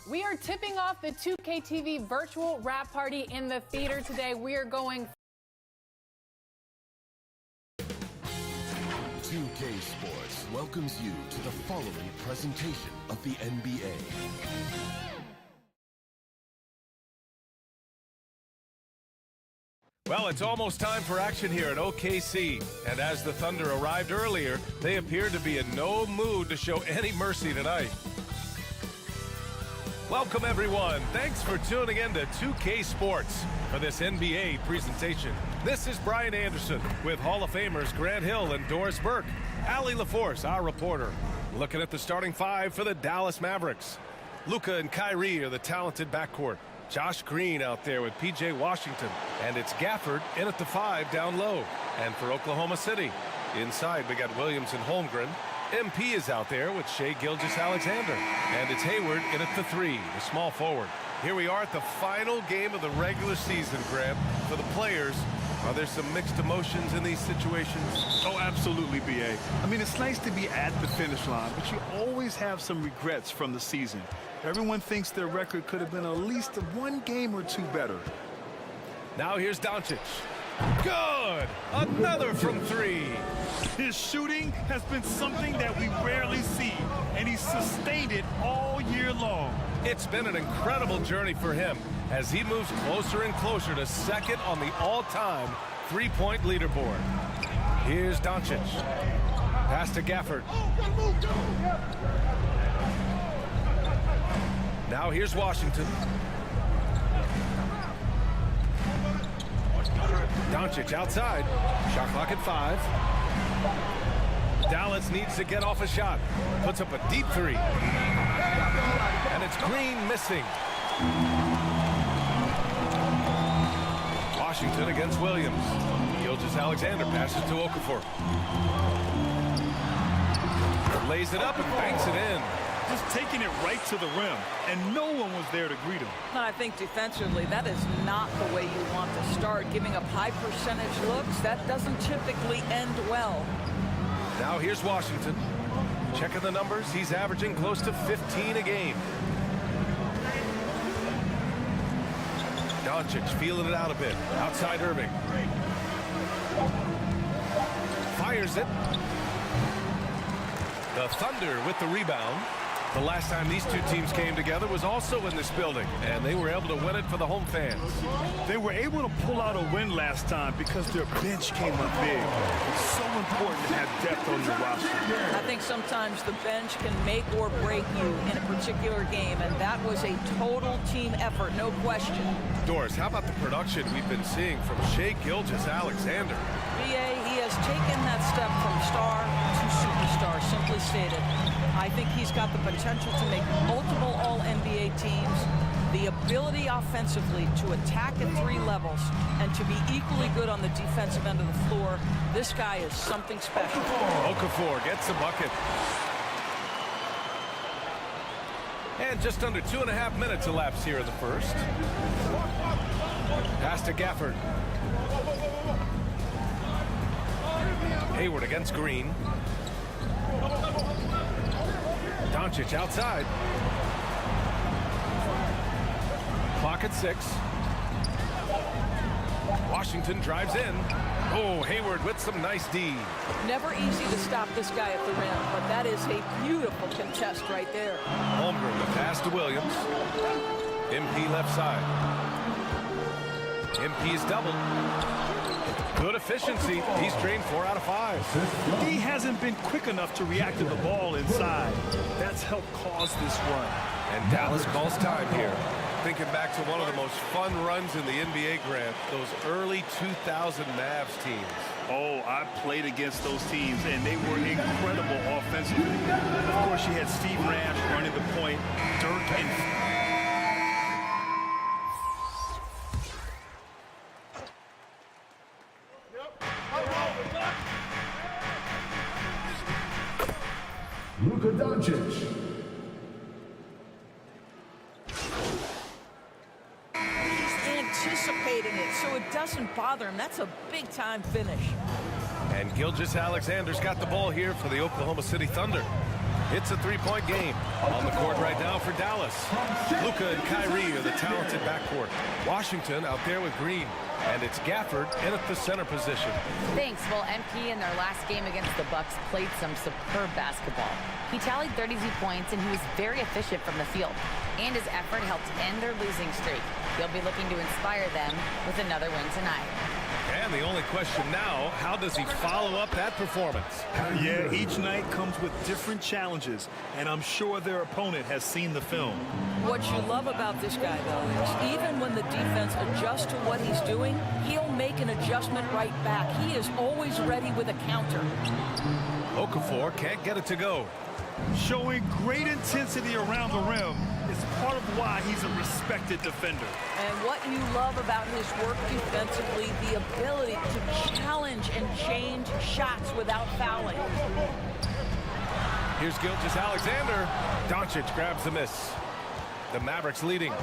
We are tipping off the 2K TV virtual wrap party in the theater today. We are going 2K Sports welcomes you to the following presentation of the NBA. Well, it's almost time for action here at OKC. And as the Thunder arrived earlier, they appear to be in no mood to show any mercy tonight. Welcome, everyone. Thanks for tuning in to 2K Sports for this NBA presentation. This is Brian Anderson with Hall of Famers Grant Hill and Doris Burke. Allie LaForce, our reporter, looking at the starting five for the Dallas Mavericks. Luka and Kyrie are the talented backcourt. Josh Green out there with P.J. Washington. And it's Gafford in at the 5 down low. And for Oklahoma City, inside we got Williams and Holmgren. MP is out there with Shai Gilgeous-Alexander. And it's Hayward in at the 3, the small forward. Here we are at the final game of the regular season, Graham. For the players, are there some mixed emotions in these situations? Oh, absolutely, B.A. I mean, it's nice to be at the finish line, but you always have some regrets from the season. Everyone thinks their record could have been at least one game or two better. Now here's Doncic. Good! Another from 3. His shooting has been something that we rarely see, and he's sustained it all year long. It's been an incredible journey for him as he moves closer and closer to second on the all-time three-point leaderboard. Here's Doncic. Pass to Gafford. Now here's Washington. Doncic outside. Shot clock at 5. Dallas needs to get off a shot. Puts up a deep 3. And it's Green missing. Washington against Williams. Gilgeous-Alexander passes to Okafor. Lays it up and banks it in. Just taking it right to the rim, and no one was there to greet him. No, I think defensively, that is not the way you want to start. Giving up high percentage looks, that doesn't typically end well. Now here's Washington. Checking the numbers, he's averaging close to 15 a game. Doncic feeling it out a bit. Outside Irving. Fires it. The Thunder with the rebound. The last time these two teams came together was also in this building, and they were able to win it for the home fans. They were able to pull out a win last time because their bench came up big. It's so important to have depth on your roster. I think sometimes the bench can make or break you in a particular game, and that was a total team effort, no question. Doris, how about the production we've been seeing from Shai Gilgeous-Alexander? B.A., he has taken that step from star to superstar, simply stated. I think he's got the potential to make multiple All-NBA teams. The ability offensively to attack at 3 levels and to be equally good on the defensive end of the floor, this guy is something special. Okafor gets a bucket. And just under 2.5 minutes elapsed here in the first. Pass to Gafford. Hayward against Green. Doncic outside. Clock at 6. Washington drives in. Oh, Hayward with some nice D. Never easy to stop this guy at the rim, but that is a beautiful contest right there. Holmgren, the pass to Williams. MP left side. MP is doubled. Good efficiency. He's drained 4 out of 5. He hasn't been quick enough to react to the ball inside. That's helped cause this run. And Dallas calls time here. Thinking back to one of the most fun runs in the NBA, Grant, those early 2000 Mavs teams. Oh, I played against those teams, and they were incredible offensively. Of course, you had Steve Nash running the point, Dirk and... Luka Doncic. Anticipating it so it doesn't bother him. That's a big-time finish. And Gilgeous-Alexander's got the ball here for the Oklahoma City Thunder. It's a 3-point game. On the court right now for Dallas. Luka and Kyrie are the talented backcourt. Washington out there with Green. And it's Gafford in at the center position. Thanks. Well, MP in their last game against the Bucks played some superb basketball. He tallied 32 points, and he was very efficient from the field. And his effort helped end their losing streak. He'll be looking to inspire them with another win tonight. And the only question now, how does he follow up that performance? Yeah, each night comes with different challenges, and I'm sure their opponent has seen the film. What you love about this guy, though, is even when the defense adjusts to what he's doing, he'll make an adjustment right back. He is always ready with a counter. Okafor can't get it to go. Showing great intensity around the rim is part of why he's a respected defender. And what you love about his work defensively, the ability to challenge and change shots without fouling. Here's Gilgeous-Alexander. Doncic grabs the miss. The Mavericks leading.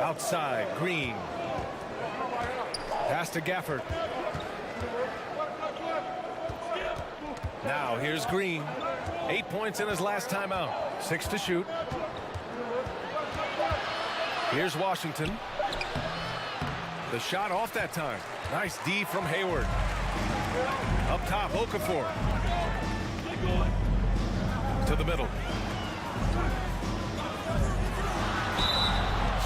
Outside, Green. Pass to Gafford. Now here's Green. 8 points in his last time out. 6 to shoot. Here's Washington. The shot off that time. Nice D from Hayward. Up top, Okafor. To the middle.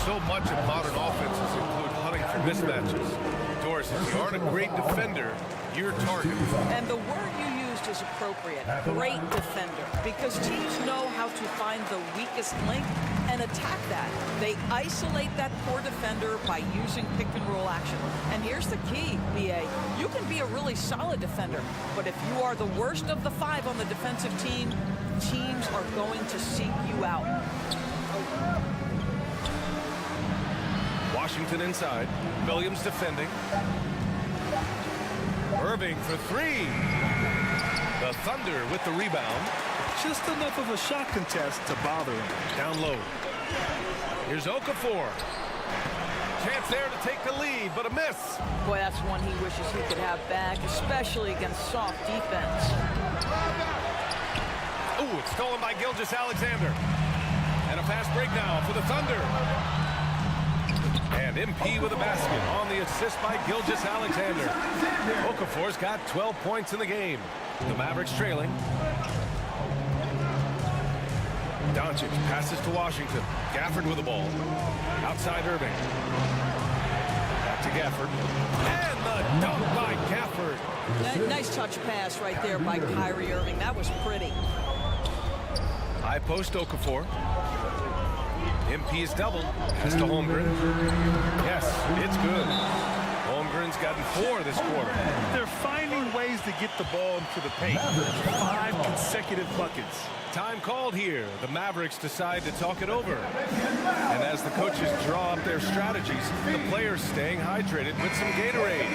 So much of modern offenses include hunting for mismatches. Doris, if you aren't a great defender, you're targeted. And the word you used is appropriate. Great defender. Because teams know how to find the weakest link and attack that. They isolate that poor defender by using pick-and-roll action. And here's the key, B.A. You can be a really solid defender, but if you are the worst of the 5 on the defensive team, teams are going to seek you out. Washington inside. Williams defending. Irving for 3. The Thunder with the rebound. Just enough of a shot contest to bother him. Down low. Here's Okafor. Chance there to take the lead, but a miss. Boy, that's one he wishes he could have back, especially against soft defense. Ooh, it's stolen by Gilgeous-Alexander. And a fast break now for the Thunder. And MP with a basket on the assist by Gilgeous-Alexander. Okafor's got 12 points in the game. The Mavericks trailing. Doncic passes to Washington. Gafford with the ball. Outside Irving. Back to Gafford. And the dunk by Gafford. Nice touch pass right there by Kyrie Irving. That was pretty. High post Okafor. MP is doubled. Pass to Holmgren. Yes, it's good. Holmgren team's gotten 4 this quarter. They're finding ways to get the ball into the paint. 5 consecutive buckets. Time called here. The Mavericks decide to talk it over. And as the coaches draw up their strategies, the players staying hydrated with some Gatorade.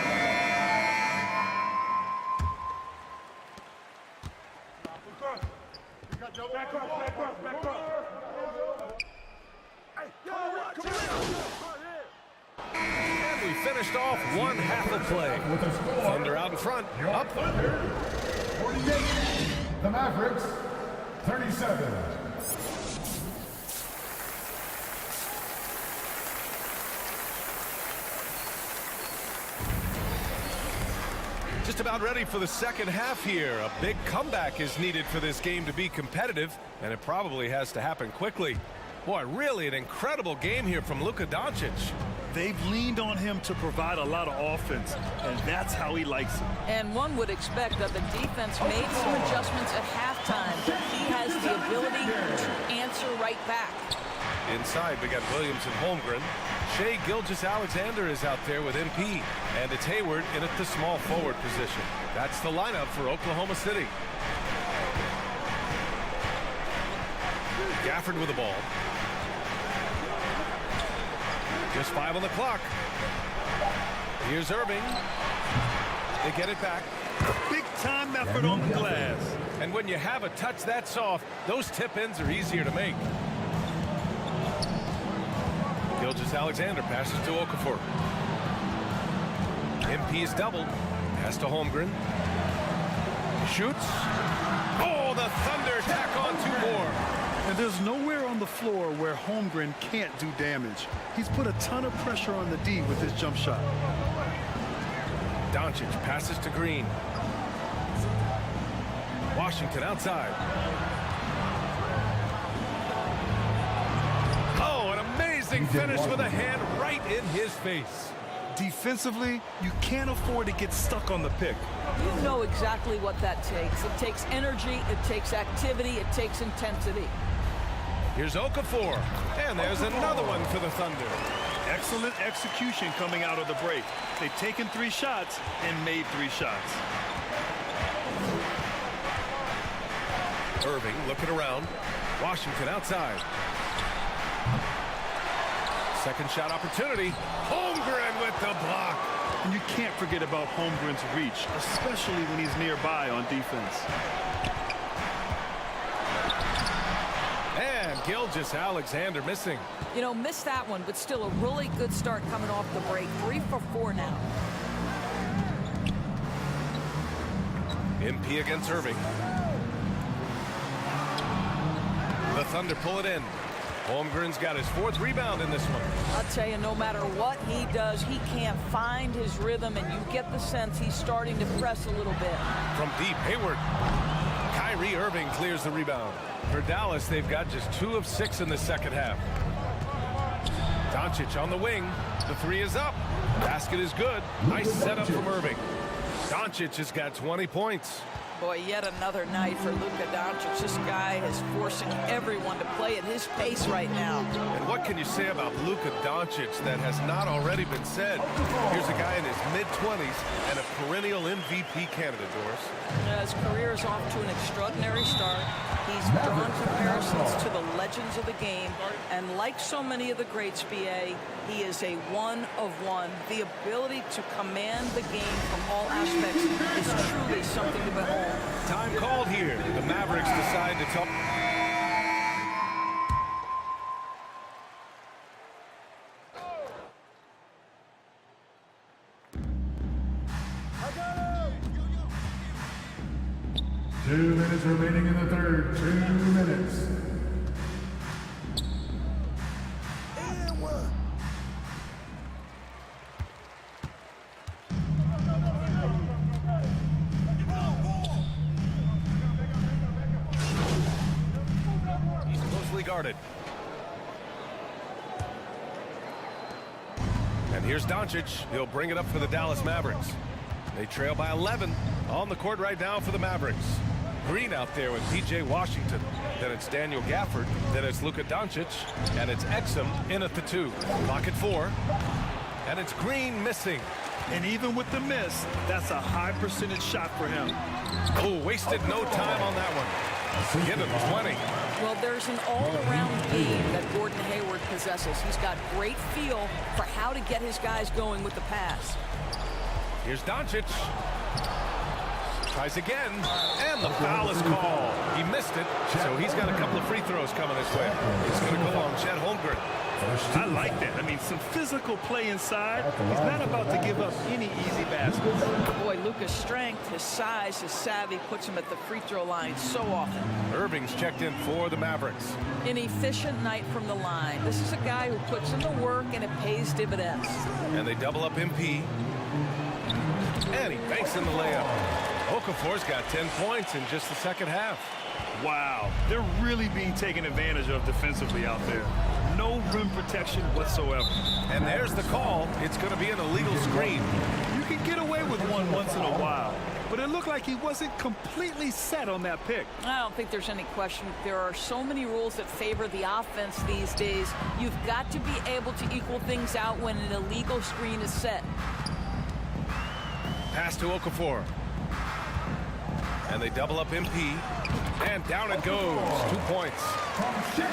And we finished off one half of play. Thunder out in front. Up. 48. The Mavericks, 37. Just about ready for the second half here. A big comeback is needed for this game to be competitive, and it probably has to happen quickly. Boy, really an incredible game here from Luka Doncic. They've leaned on him to provide a lot of offense, and that's how he likes it. And one would expect that the defense made some adjustments at halftime, but he has the ability to answer right back. Inside, we got Williams and Holmgren. Shai Gilgeous-Alexander is out there with MP, and it's Hayward in at the small forward position. That's the lineup for Oklahoma City. Gafford with the ball. Just 5 on the clock. Here's Irving. They get it back. Big time effort on the glass. And when you have a touch that soft, those tip-ins are easier to make. Gilgeous-Alexander passes to Okafor. MP's doubled. Pass to Holmgren. Shoots. Oh, the Thunder tack on 2 more. And there's nowhere on the floor where Holmgren can't do damage. He's put a ton of pressure on the D with his jump shot. Doncic passes to Green. Washington outside. Oh, an amazing finish with a hand right in his face. Defensively, you can't afford to get stuck on the pick. You know exactly what that takes. It takes energy, it takes activity, it takes intensity. Here's Okafor, and there's another one for the Thunder. Excellent execution coming out of the break. They've taken 3 shots and made 3 shots. Irving looking around. Washington outside. Second shot opportunity. Holmgren with the block. And you can't forget about Holmgren's reach, especially when he's nearby on defense. And Gilgeous-Alexander missing. You know, missed that one, but still a really good start coming off the break. 3 for 4 now. MP against Irving. The Thunder pull it in. Holmgren's got his 4th rebound in this one. I'll tell you, no matter what he does, he can't find his rhythm, and you get the sense he's starting to press a little bit. From deep, Hayward. Kyrie Irving clears the rebound. For Dallas, they've got just 2 of 6 in the second half. Doncic on the wing. The 3 is up. Basket is good. Nice setup from Irving. Doncic has got 20 points. Boy, yet another night for Luka Doncic. This guy is forcing everyone to play at his pace right now. And what can you say about Luka Doncic that has not already been said? Here's a guy in his mid-20s and a perennial MVP candidate, Doris. His career is off to an extraordinary start. He's drawn comparisons to the legends of the game. And like so many of the greats, BA, he is a one of one. The ability to command the game from all aspects is truly something to behold. Time called here. The Mavericks decide to talk. Two minutes remaining in the third. 2 minutes. Guarded. And here's Doncic. He'll bring it up for the Dallas Mavericks. They trail by 11 on the court right now for the Mavericks. Green out there with P.J. Washington. Then it's Daniel Gafford. Then it's Luka Doncic. And it's Exum in at the 2. Clock at 4. And it's Green missing. And even with the miss, that's a high percentage shot for him. Oh, wasted no time on that one. Give him 20. Well, there's an all-around game that Gordon Hayward possesses. He's got great feel for how to get his guys going with the pass. Here's Doncic. Tries again, and the foul is called. He missed it, so he's got a couple of free throws coming his way. It's going to go on Chet Holmgren. I like that. I mean, some physical play inside. He's not about to give up any easy baskets. Boy, Luka's strength, his size, his savvy puts him at the free throw line so often. Irving's checked in for the Mavericks. An efficient night from the line. This is a guy who puts in the work and it pays dividends. And they double up MP. And he banks in the layup. Okafor's got 10 points in just the second half. Wow, they're really being taken advantage of defensively out there. No rim protection whatsoever. And there's the call. It's going to be an illegal screen. You can get away with one once in a while, but it looked like he wasn't completely set on that pick. I don't think there's any question. There are so many rules that favor the offense these days. You've got to be able to equal things out when an illegal screen is set. Pass to Okafor. And they double up MP. And down it goes. 2 points.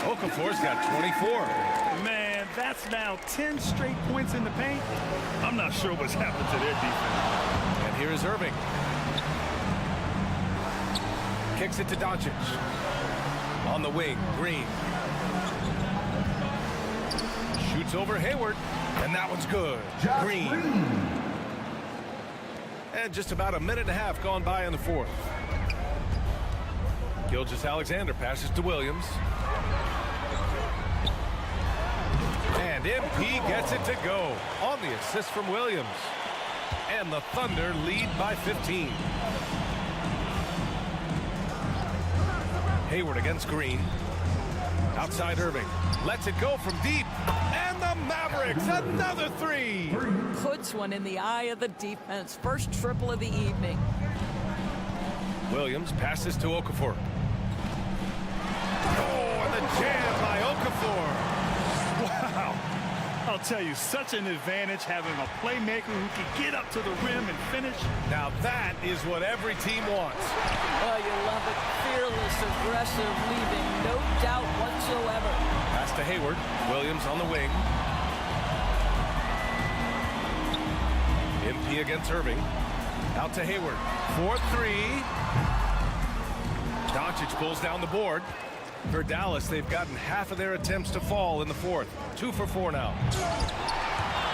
Okafor's got 24. Man, that's now 10 straight points in the paint. I'm not sure what's happened to their defense. And here is Irving. Kicks it to Doncic. On the wing, Green. Shoots over Hayward. And that one's good. Green. And just about a minute and a half gone by in the fourth. Gilgeous-Alexander passes to Williams. And MP gets it to go on the assist from Williams. And the Thunder lead by 15. Hayward against Green. Outside Irving. Lets it go from deep. And the Mavericks, another three. Puts one in the eye of the defense. First triple of the evening. Williams passes to Okafor. Oh, and the jam by Okafor. Wow. I'll tell you, such an advantage having a playmaker who can get up to the rim and finish. Now that is what every team wants. Oh, you love it. Fearless, aggressive, leaving no doubt whatsoever. Pass to Hayward. Williams on the wing. MP against Irving. Out to Hayward. 4-3. Doncic pulls down the board. For Dallas, they've gotten half of their attempts to fall in the fourth. 2 for 4 now.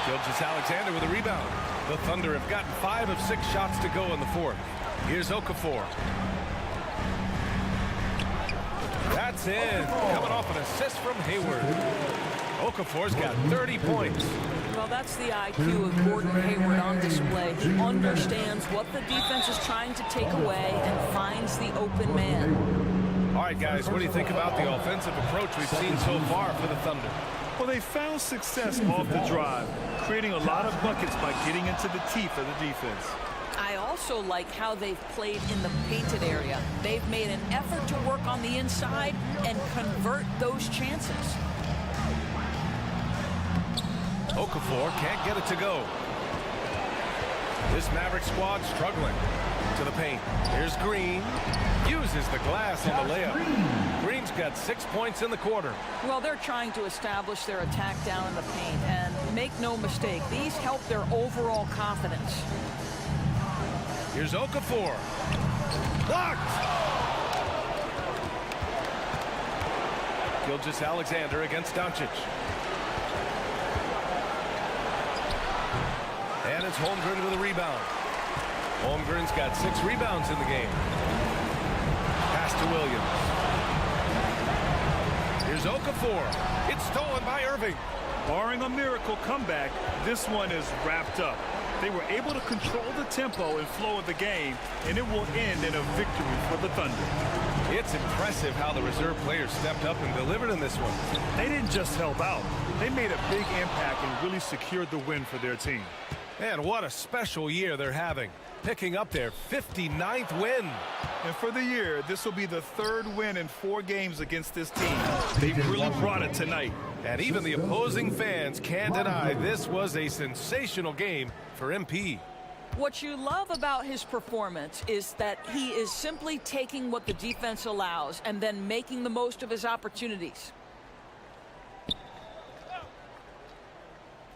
Gilgeous-Alexander with a rebound. The Thunder have gotten 5 of 6 shots to go in the fourth. Here's Okafor. That's in. Coming off an assist from Hayward. Okafor's got 30 points. Well, that's the IQ of Gordon Hayward on display. He understands what the defense is trying to take away and finds the open man. All right, guys, what do you think about the offensive approach we've seen so far for the Thunder? Well, they found success off the drive, creating a lot of buckets by getting into the teeth of the defense. I also like how they've played in the painted area. They've made an effort to work on the inside and convert those chances. Okafor can't get it to go. This Maverick squad struggling to the paint. Here's Green. Uses the glass on the layup. Green's got 6 points in the quarter. Well, they're trying to establish their attack down in the paint. And make no mistake, these help their overall confidence. Here's Okafor. Blocked! Gilgeous-Alexander against Doncic. And it's Holmgren with a rebound. Holmgren's got 6 rebounds in the game. Pass to Williams. Here's Okafor. It's stolen by Irving. Barring a miracle comeback, this one is wrapped up. They were able to control the tempo and flow of the game, and it will end in a victory for the Thunder. It's impressive how the reserve players stepped up and delivered in this one. They didn't just help out. They made a big impact and really secured the win for their team. And what a special year they're having, picking up their 59th win. And for the year, this will be the 3rd win in 4 games against this team. They really brought it tonight. And even the opposing fans can't deny this was a sensational game for MP. What you love about his performance is that he is simply taking what the defense allows and then making the most of his opportunities.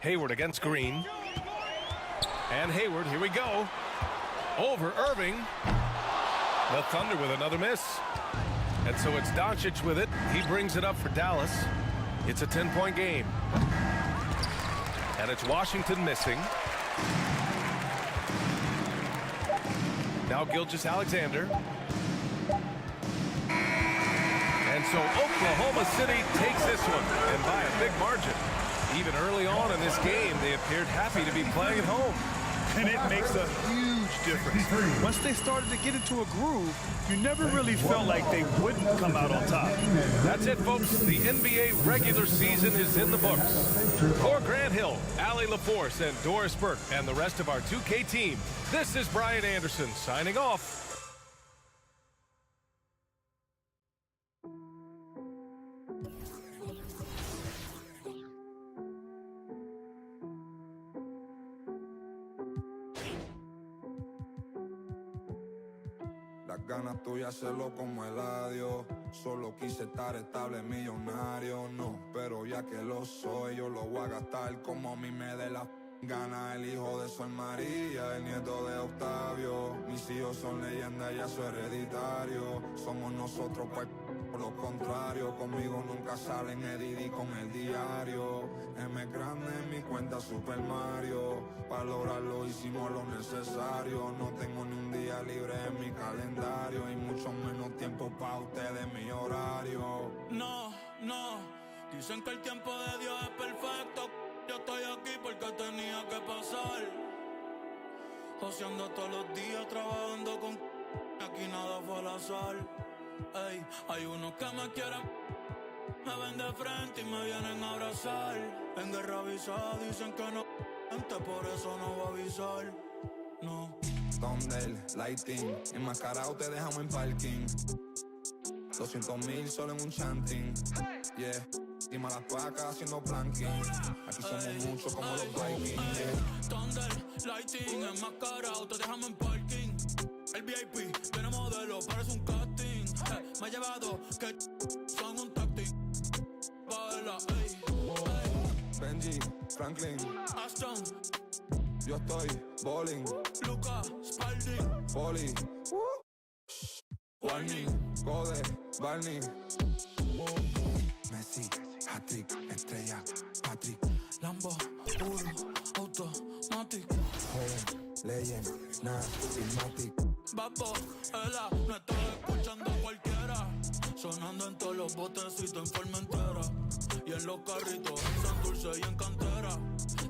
Hayward against Green. And Hayward, here we go. Over Irving. The Thunder with another miss. And so it's Doncic with it. He brings it up for Dallas. It's a 10-point game. And it's Washington missing. Now Gilgeous-Alexander. And so Oklahoma City takes this one, and by a big margin. Even early on in this game, they appeared happy to be playing at home. And it makes a huge difference. Once they started to get into a groove, you never really felt like they wouldn't come out on top. That's it, folks. The NBA regular season is in the books. For Grant Hill, Allie LaForce, and Doris Burke, and the rest of our 2K team, this is Brian Anderson signing off. Las ganas tuyas hacerlo como el adiós. Solo quise estar estable, millonario, no. Pero ya que lo soy, yo lo voy a gastar como a mí me dé la gana. El hijo de Sol María, el nieto de Octavio. Mis hijos son leyendas, ya soy hereditario. Somos nosotros, pues, por lo contrario. Conmigo nunca salen Edidi con el diario. M grande en mi cuenta Super Mario. Para lograrlo hicimos lo necesario. No tengo ni un día libre en mi calendario. Y mucho menos tiempo para ustedes, mi horario. No, no. Dicen que el tiempo de Dios es perfecto. Yo estoy aquí porque tenía que pasar. Joseando todos los días, trabajando con... Aquí nada fue al azar. Ey, hay unos que me quieren... Me ven de frente y me vienen a abrazar. En guerra avisada dicen que no... Por eso no voy a avisar. No. Thunder, lighting, enmascarado te dejamos en parking. 200,000 solo en un chanting. Yeah, encima las placas haciendo planking. Aquí somos muchos como los Vikings. Yeah. Thunder, lighting, enmascarado te dejamos en parking. El VIP, tiene modelo, parece un casting. Me ha llevado que son un tactic. Baila, ey, ey. Benji, Franklin, Aston, yo estoy bowling. Luca, Spalding, Poli, Warning, Code, Barney, Messi, hat-trick, estrella, Patrick, Lambo, Uru, Automatic, Joven, Legend, Nas, Ilmatic. Babo, Ela, no estoy escuchando a cualquiera. Sonando en todos los botecitos en Formentera. Y en los carritos, en Santurce y en Cantera.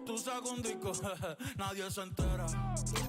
Tú sacas un disco, jeje, nadie se entera.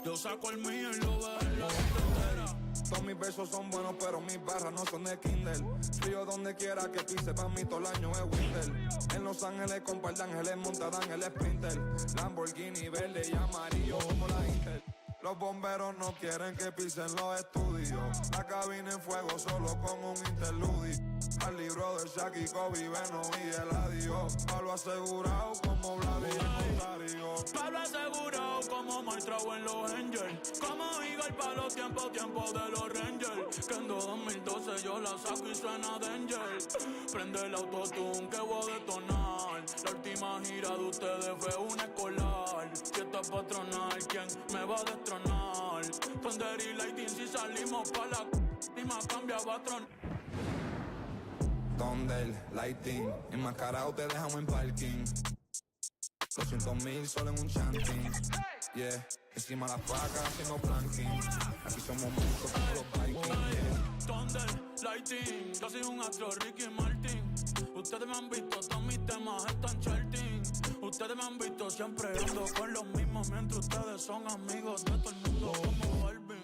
Yo saco el mío y lo veo en la gente entera. Todos mis versos son buenos, pero mis barras no son de Kindle. Frío donde quiera que pise, pa' mí todo el año es winter. En Los Ángeles con par de ángeles montada en el Sprinter. Lamborghini verde y amarillo como la Inter. Los bomberos no quieren que pisen los estudios. La cabina en fuego solo con un interludio. Al libro de Shaq y Kobe, Beno y Eladio. Pablo asegurado como Vladimir Rosario. Pablo asegurado como Martrao en los Angels. Como Eagle para los tiempos de los Rangers. Que en 2012 yo la saco y suena Danger. Prende el autotune que voy a detonar. La última gira de ustedes fue una escolar. Si esta patronal, ¿quién me va a destronar? Thunder y Lighting si salimos pa' la última cambia patrón. Thunder, Lighting, enmascarado te dejamos en parking. 200,000 solo en un chanting. Yeah, encima las placas haciendo planking. Aquí somos muchos como los Vikings. Yeah. Thunder, Lighting, yo soy un astro, Ricky Martin. Ustedes me han visto, todos mis temas están charting. Ustedes me han visto siempre ando con los mismos, mientras ustedes son amigos de todo el mundo como Balvin.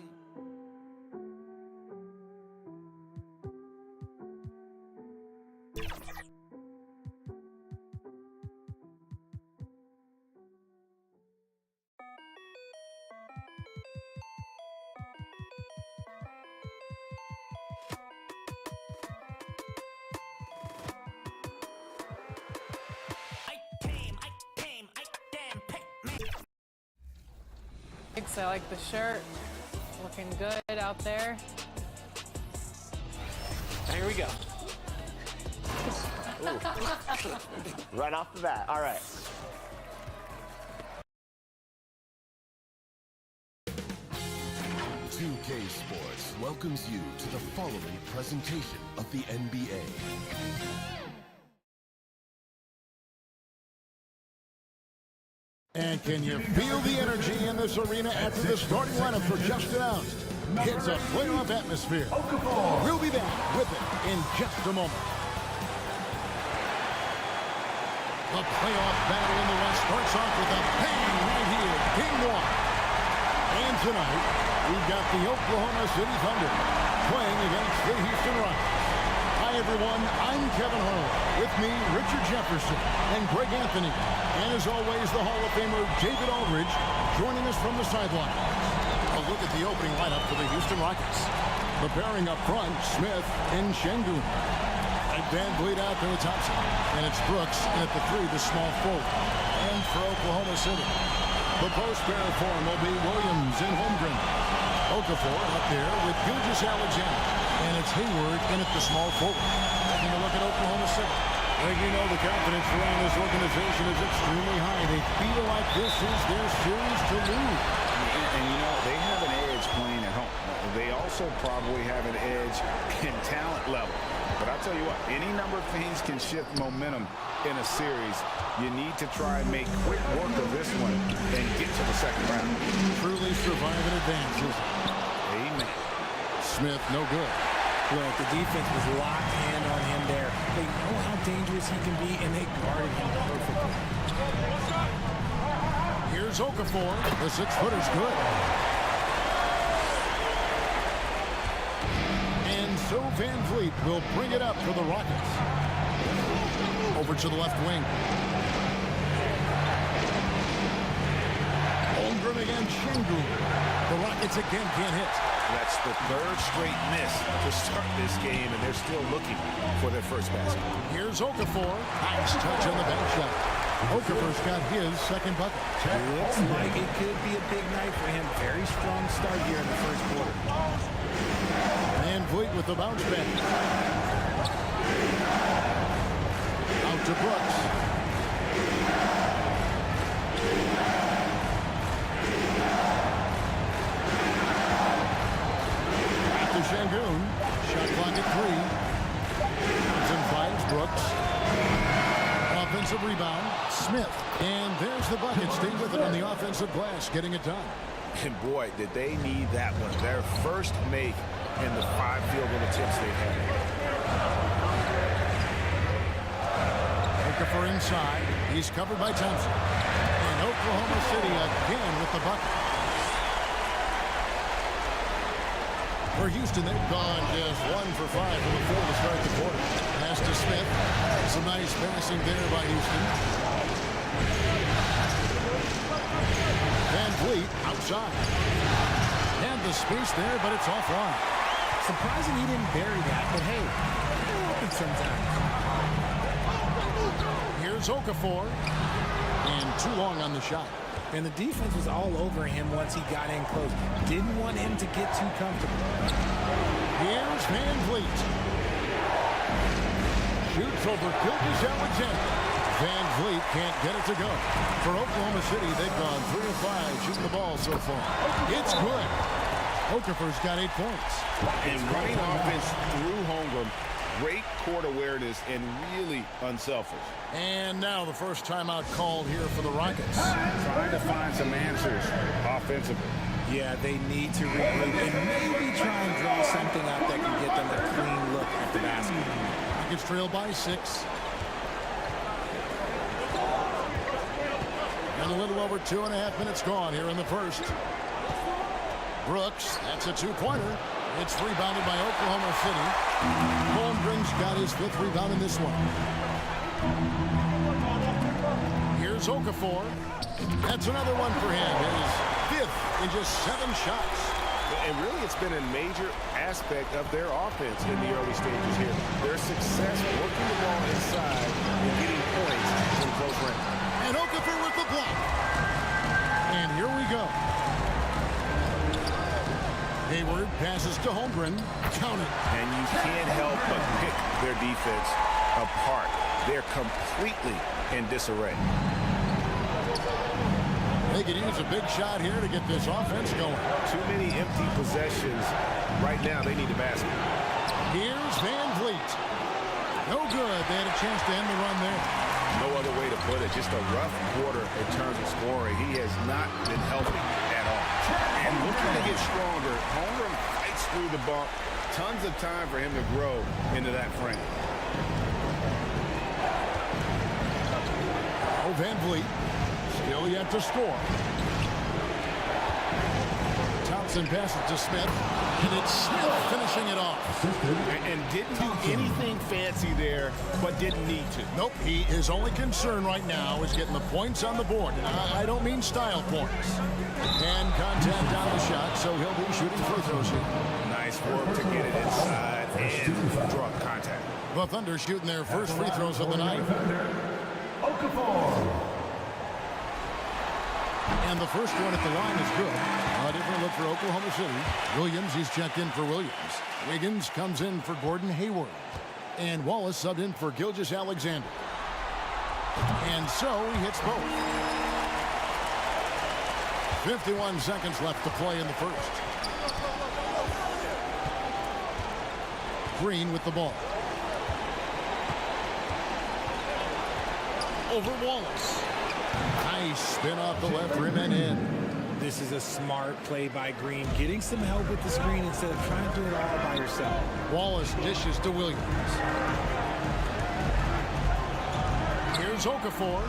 I like the shirt. Looking good out there. Here we go. Right off the bat. All right. K Sports welcomes you to the following presentation of the NBA. And can you feel the energy in this arena after the starting lineups were just announced? It's a playoff atmosphere. We'll be back with it in just a moment. The playoff battle in the West starts off with a bang right here. Game 1. And tonight, we've got the Oklahoma City Thunder playing against the Houston Rockets. Hi, everyone. I'm Kevin Harlan. With me, Richard Jefferson and Greg Anthony. And as always, the Hall of Famer David Aldridge joining us from the sideline. A look at the opening lineup for the Houston Rockets. The pairing up front, Smith and Şengün. And Van Vliet out there with Thompson. And it's Brooks, and at the 3, the small forward. And for Oklahoma City, the post pair form will be Williams and Holmgren. Okafor up there with Gilgeous-Alexander. And it's Hayward in at the small forward. Taking a look at Oklahoma City. Well, you know the confidence around this organization is extremely high. They feel like this is their series to lose. And you know, they have an edge playing at home. They also probably have an edge in talent level. But I'll tell you what, any number of things can shift momentum in a series. You need to try and make quick work of this one and get to the second round. Truly survive and advance. Amen. Smith, no good. Look, the defense was locked hand on him there. They know how dangerous he can be, and they guarded him perfectly. Here's Okafor. The 6-footer's good. And so Van Vliet will bring it up for the Rockets. Over to the left wing. Holmgren against Şengün. The Rockets again can't hit. That's the 3rd straight miss to start this game, and they're still looking for their first basket. Here's Okafor. Nice touch on the bank shot. Okafor's got his second bucket. Looks like it could be a big night for him. Very strong start here in the first quarter. Van Vliet with the bounce back. Out to Brooks. Back to Şengün. Shot clock at 3. Thompson finds Brooks. Offensive rebound, Smith. And there's the bucket. Stay with it on the offensive glass, getting it done. And boy, did they need that one. Their first make in the 5 field goal attempts they've had. Okafor inside. He's covered by Thompson. And Oklahoma City again with the bucket. For Houston, they've gone just 1 for 5 from the floor to start the quarter. Pass to Smith. Some nice passing there by Houston. Van Vliet outside. Had the space there, but it's offline. Surprising he didn't bury that, but hey, it happens sometimes. Here's Okafor. And too long on the shot. And the defense was all over him once he got in close. Didn't want him to get too comfortable. Here's Van Vliet. Shoots over Gilgeous-Alexander. Van Vliet can't get it to go. For Oklahoma City, they've gone 3 of 5 shooting the ball so far. It's good. Okafor's got 8 points. And running offense through Holmgren. Great court awareness and really unselfish. And now the first timeout called here for the Rockets. Trying to find some answers offensively. Yeah, they need to regroup and maybe try and draw something out that can get them a clean look at the basket. Rockets trail by 6. And a little over 2.5 minutes gone here in the first. Brooks, that's a 2-pointer. It's rebounded by Oklahoma City. Holmgren's got his 5th rebound in this one. Here's Okafor. That's another one for him. His 5th in just 7 shots. And really, it's been a major aspect of their offense in the early stages here. Their success working the ball inside and getting points in close range. And Okafor with the block. And here we go. Hayward passes to Holmgren. Count it. And you can't help but pick their defense apart. They're completely in disarray. They could use a big shot here to get this offense going. Too many empty possessions. Right now, they need a basket. Here's Van Vliet. No good. They had a chance to end the run there. No other way to put it. Just a rough quarter in terms of scoring. He has not been healthy at all. And looking to get stronger, Holmgren fights through the bump. Tons of time for him to grow into that frame. Oh, Van Vliet still yet to score. Thompson passes to Smith, and it's Smith finishing it off. And didn't do anything fancy there, but didn't need to. Nope, his only concern right now is getting the points on the board. I don't mean style points. And contact on the shot, so he'll be shooting free throws here. Nice work to get it inside and draw contact. The Thunder shooting their first free throws of the night. And the first one at the line is good. A different look for Oklahoma City. Williams, he's checked in for Williams. Wiggins comes in for Gordon Hayward. And Wallace subbed in for Gilgeous-Alexander. And so he hits both. 51 seconds left to play in the first. Green with the ball. Over Wallace. Nice spin off the left rim and in. This is a smart play by Green, getting some help with the screen instead of trying to do it all by yourself. Wallace dishes to Williams. Here's Okafor.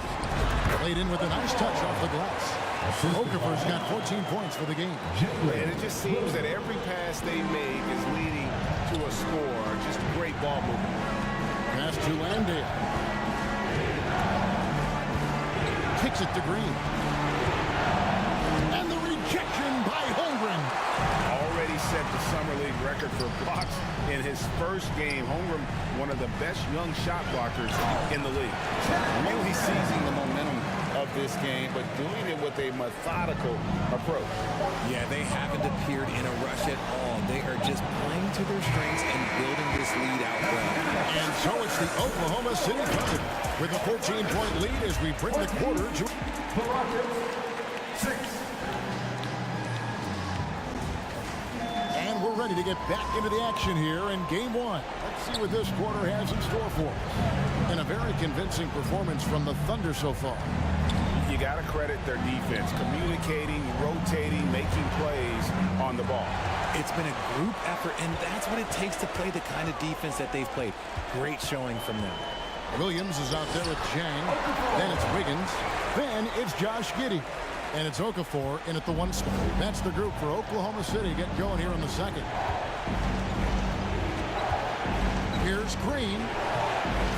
Played in with a nice touch off the glass. Okafor's got 14 points for the game. And it just seems that every pass they make is leading to a score. Just great ball movement. Pass to Landale. Kicks it to Green. And the rejection by Holmgren. Already set the Summer League record for blocks in his first game. Holmgren, one of the best young shot blockers in the league. Really seizing the momentum of this game, but doing it with a methodical approach. Yeah, they haven't appeared in a rush at all. They are just playing to their strengths and building this lead out well. And so it's the Oklahoma City Thunder with a 14-point lead as we bring the quarter to 6. And we're ready to get back into the action here in game one. Let's see what this quarter has in store for us. And a very convincing performance from the Thunder so far. You got to credit their defense, communicating, rotating, making plays on the ball. It's been a group effort, and that's what it takes to play the kind of defense that they've played. Great showing from them. Williams is out there with Jang. Then it's Wiggins. Then it's Josh Giddey. And it's Okafor in at the one spot. That's the group for Oklahoma City getting going here in the second. Here's Green.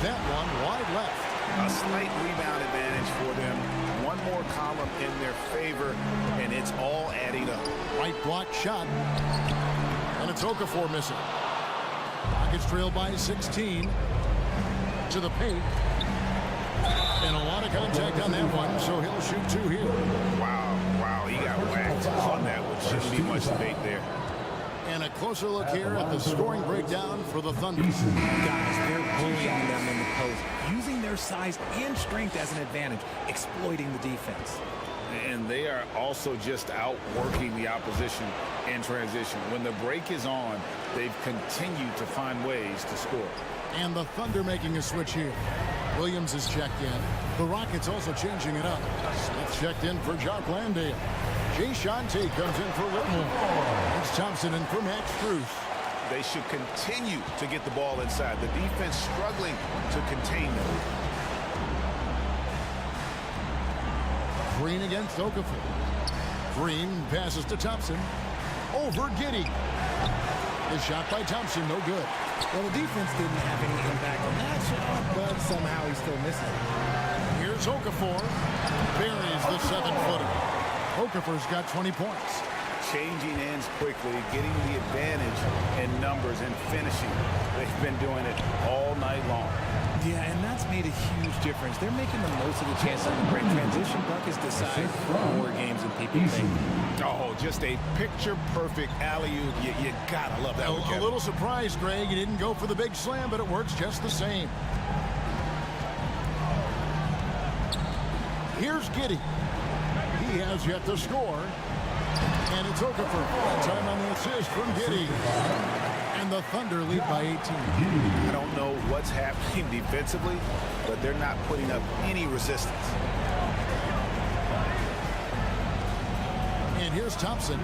That one wide left. A slight rebound advantage for them. One more column in their favor, and it's all adding up. Right block shot. And it's Okafor missing. Rockets trail by 16. To the paint. And a lot of contact on that one, so he'll shoot two here. Wow, he got whacked on that one. Shouldn't be much debate there. And a closer look here at the scoring breakdown for the Thunder. Guys, they're bullying them in the post, using their size and strength as an advantage, exploiting the defense. And they are also just outworking the opposition in transition. When the break is on, they've continued to find ways to score. And the Thunder making a switch here. Williams is checked in. The Rockets also changing it up. Smith checked in for Jock Landale. Jay Shante comes in for Whitmore. It's Thompson in for Max Strus. They should continue to get the ball inside. The defense struggling to contain them. Green against Okafor. Green passes to Thompson. Over Giddey. The shot by Thompson, no good. Well, the defense didn't have any impact on that shot, but somehow he's still missing. Here's Okafor. Buries the 7-footer. Okafor's got 20 points. Changing ends quickly, getting the advantage in numbers and finishing. They've been doing it all night long. Yeah, and that's made a huge difference. They're making the most of the chances on the break. Transition buckets decide more games than people people think. Oh, just a picture-perfect alley-oop. You gotta love that one, A Kevin. little surprised, Greg. He didn't go for the big slam, but it works just the same. Here's Giddey. He has yet to score. And it's Okafor. Time on the assist from Giddey. And the Thunder lead by 18. I don't know what's happening defensively, but they're not putting up any resistance. And here's Thompson.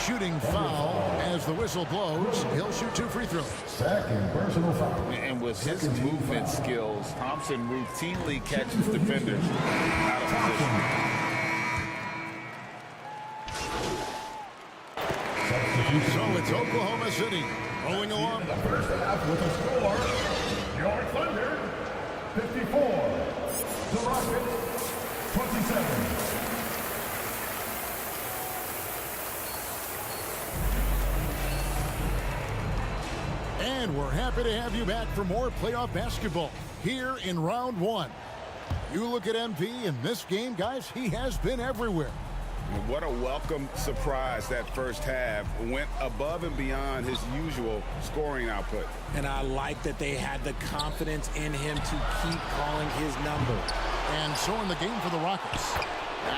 Shooting foul as the whistle blows. He'll shoot 2 free throws. Second personal foul. And with his movement skills, Thompson routinely catches defenders out of position. So it's Oklahoma City rolling along. In the first half with a score, your Thunder 54, the Rockets 27. And we're happy to have you back for more playoff basketball here in round 1. You look at MP in this game, guys, he has been everywhere. What a welcome surprise that first half. Went above and beyond his usual scoring output. And I like that they had the confidence in him to keep calling his number. And so in the game for the Rockets.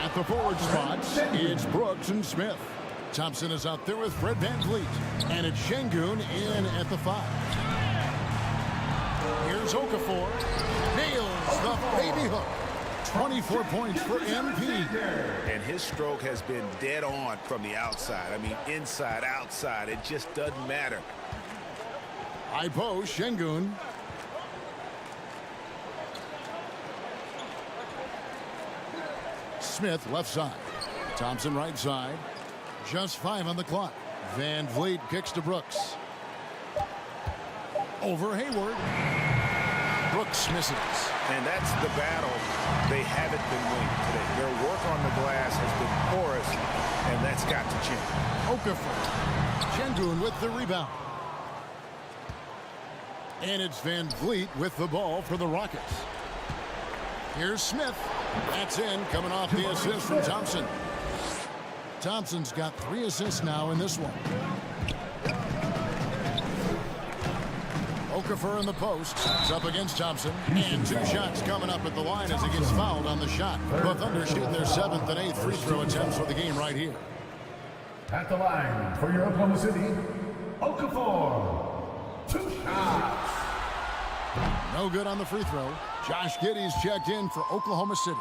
At the forward spots, it's Brooks and Smith. Thompson is out there with Fred VanVleet. And it's Şengün in at the 5. Here's Okafor. Nails the baby hook. 24 points for MP. And his stroke has been dead on from the outside. I mean, inside, outside, it just doesn't matter. High post, Şengün. Smith left side. Thompson right side. Just 5 on the clock. VanVleet kicks to Brooks. Over Hayward. Brooks misses. And that's the battle they haven't been winning today. Their work on the glass has been porous, and that's got to change. Okafor. Şengün with the rebound. And it's VanVleet with the ball for the Rockets. Here's Smith. That's in, coming off the assist from Thompson. Thompson's got 3 assists now in this one. Okafor in the post. It's up against Thompson. And 2 shots coming up at the line as he gets fouled on the shot. The Thunder shoot their 7th and 8th free throw attempts for the game right here. At the line for your Oklahoma City, Okafor. 2 shots. No good on the free throw. Josh Giddey's checked in for Oklahoma City.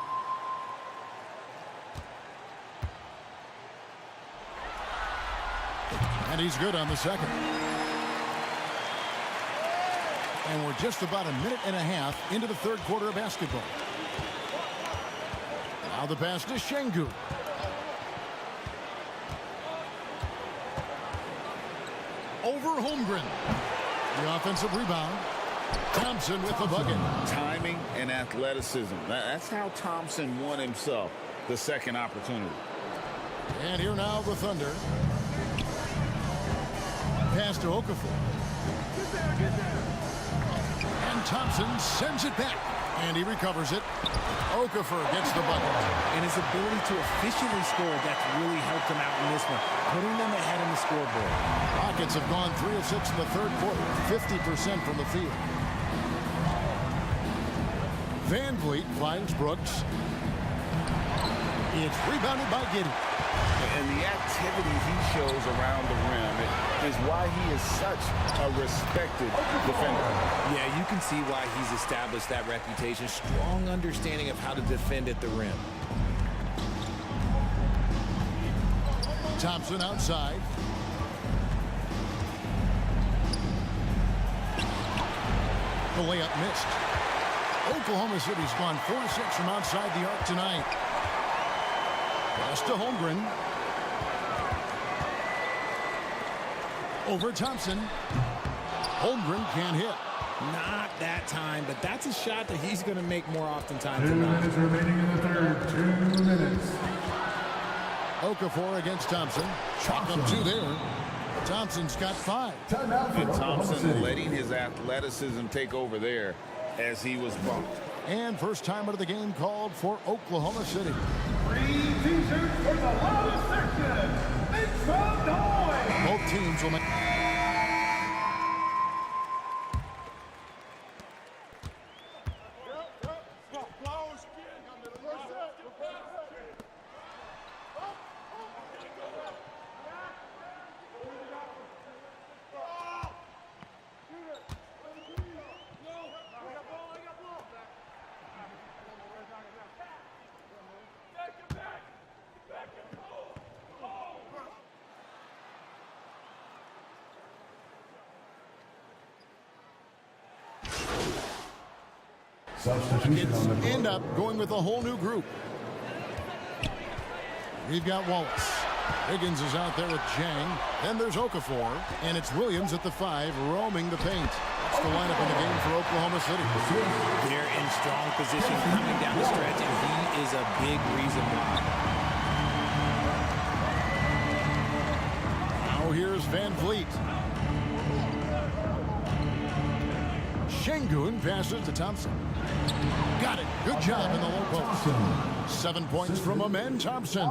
And he's good on the second. And we're just about a minute and a half into the third quarter of basketball. Now the pass to Şengün. Over Holmgren. The offensive rebound. Thompson with the bucket. Timing and athleticism. That's how Thompson won himself the second opportunity. And here now the Thunder. Pass to Okafor. And Thompson sends it back. And he recovers it. Okafor gets the bucket. And his ability to efficiently score, that's really helped him out in this one, putting them ahead on the scoreboard. Rockets have gone 3 of 6 in the third quarter, 50% from the field. VanVleet finds Brooks. It's rebounded by Giddey. And the activity he shows around the rim is why he is such a respected defender. Yeah, you can see why he's established that reputation. Strong understanding of how to defend at the rim. Thompson outside. The layup missed. Oklahoma City's gone 4 of 6 from outside the arc tonight. Pass to Holmgren. Over Thompson. Holmgren can't hit. Not that time, but that's a shot that he's going to make more oftentimes. 2 minutes remaining in the third. 2 minutes. Okafor against Thompson. Chalk up 2 there. Thompson's got 5. And Thompson letting his athleticism take over there. as he was bumped. And first time out of the game called for Oklahoma City. 3 t-shirts for the loudest section. Make some noise. Both teams will make... Substitution on the court. End up going with a whole new group. We've got Wallace. Higgins is out there with Jang. Then there's Okafor. And it's Williams at the 5 roaming the paint. That's the lineup in the game for Oklahoma City. They're in strong position coming down the stretch, and he is a big reason why. Now here's Van Vliet. Şengün passes to Thompson. Got it. Good job in the low post. 7 points from Amen Thompson.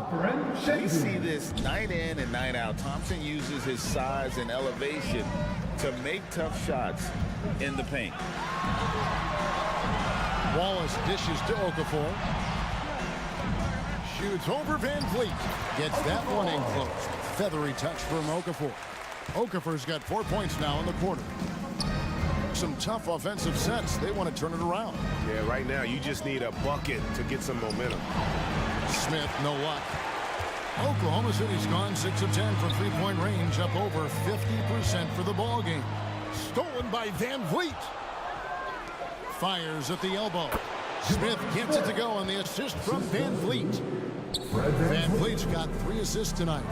We see this night in and night out. Thompson uses his size and elevation to make tough shots in the paint. Wallace dishes to Okafor. Shoots over Van Vliet. Gets that one in close. Feathery touch from Okafor. Okafor's got 4 points now in the quarter. Some tough offensive sets. They want to turn it around. Yeah, right now you just need a bucket to get some momentum. Smith, no luck. Oklahoma City's gone 6 of 10 from three-point range, up over 50% for the ball game. Stolen by Van Vliet. Fires at the elbow. Smith gets it to go on the assist from Van Vliet. Van Vliet's got 3 assists tonight.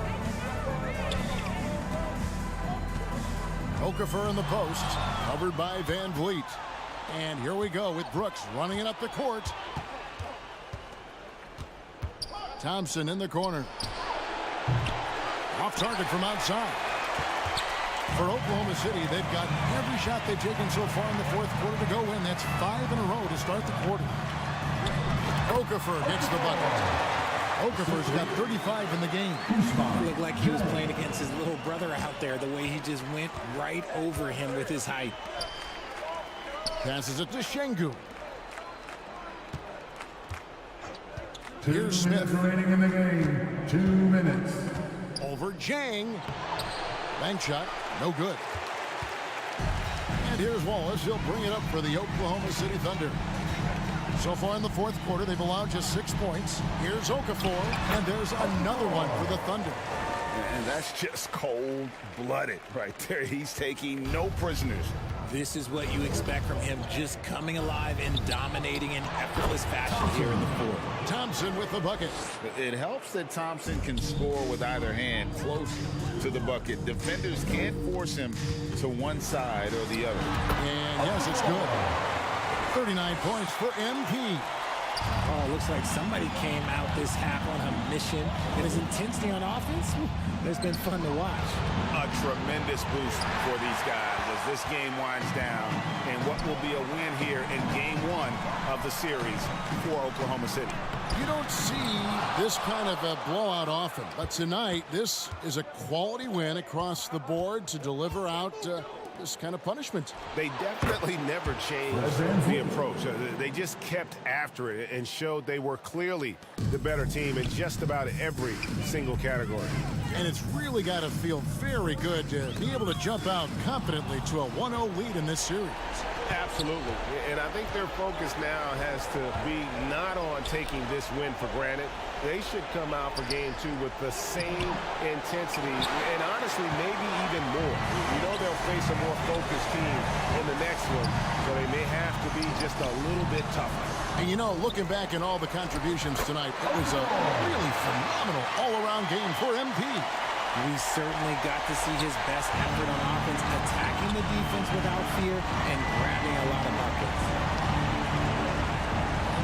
Okafor in the post, covered by Van Vliet. And here we go with Brooks running it up the court. Thompson in the corner. Off target from outside. For Oklahoma City, they've got every shot they've taken so far in the fourth quarter to go in. That's 5 in a row to start the quarter. Okafor gets the bucket. Okafor's got 35 in the game. It looked like he was playing against his little brother out there, the way he just went right over him with his height. Passes it to Şengün. Here's Smith. Remaining in the game. 2 minutes. Over Jang. Bank shot. No good. And here's Wallace. He'll bring it up for the Oklahoma City Thunder. So far in the fourth quarter, they've allowed just 6 points. Here's Okafor, and there's another one for the Thunder. And that's just cold-blooded right there. He's taking no prisoners. This is what you expect from him, just coming alive and dominating in effortless fashion here in the fourth. Thompson with the bucket. It helps that Thompson can score with either hand close to the bucket. Defenders can't force him to one side or the other. And yes, it's good. 39 points for MP. Oh, looks like somebody came out this half on a mission. And his intensity on offense, it's been fun to watch. A tremendous boost for these guys as this game winds down and what will be a win here in game 1 of the series for Oklahoma City. You don't see this kind of a blowout often, but tonight this is a quality win across the board to deliver out this kind of punishment. They definitely never changed the approach. They just kept after it and showed they were clearly the better team in just about every single category. And it's really got to feel very good to be able to jump out confidently to a 1-0 lead in this series. Absolutely. And I think their focus now has to be not on taking this win for granted. They should come out for game 2 with the same intensity and honestly maybe even more. You know they'll face a more focused team in the next one, so they may have to be just a little bit tougher. And you know, looking back at all the contributions tonight, it was a really phenomenal all-around game for MP. We certainly got to see his best effort on offense, attacking the defense without fear and grabbing a lot of buckets.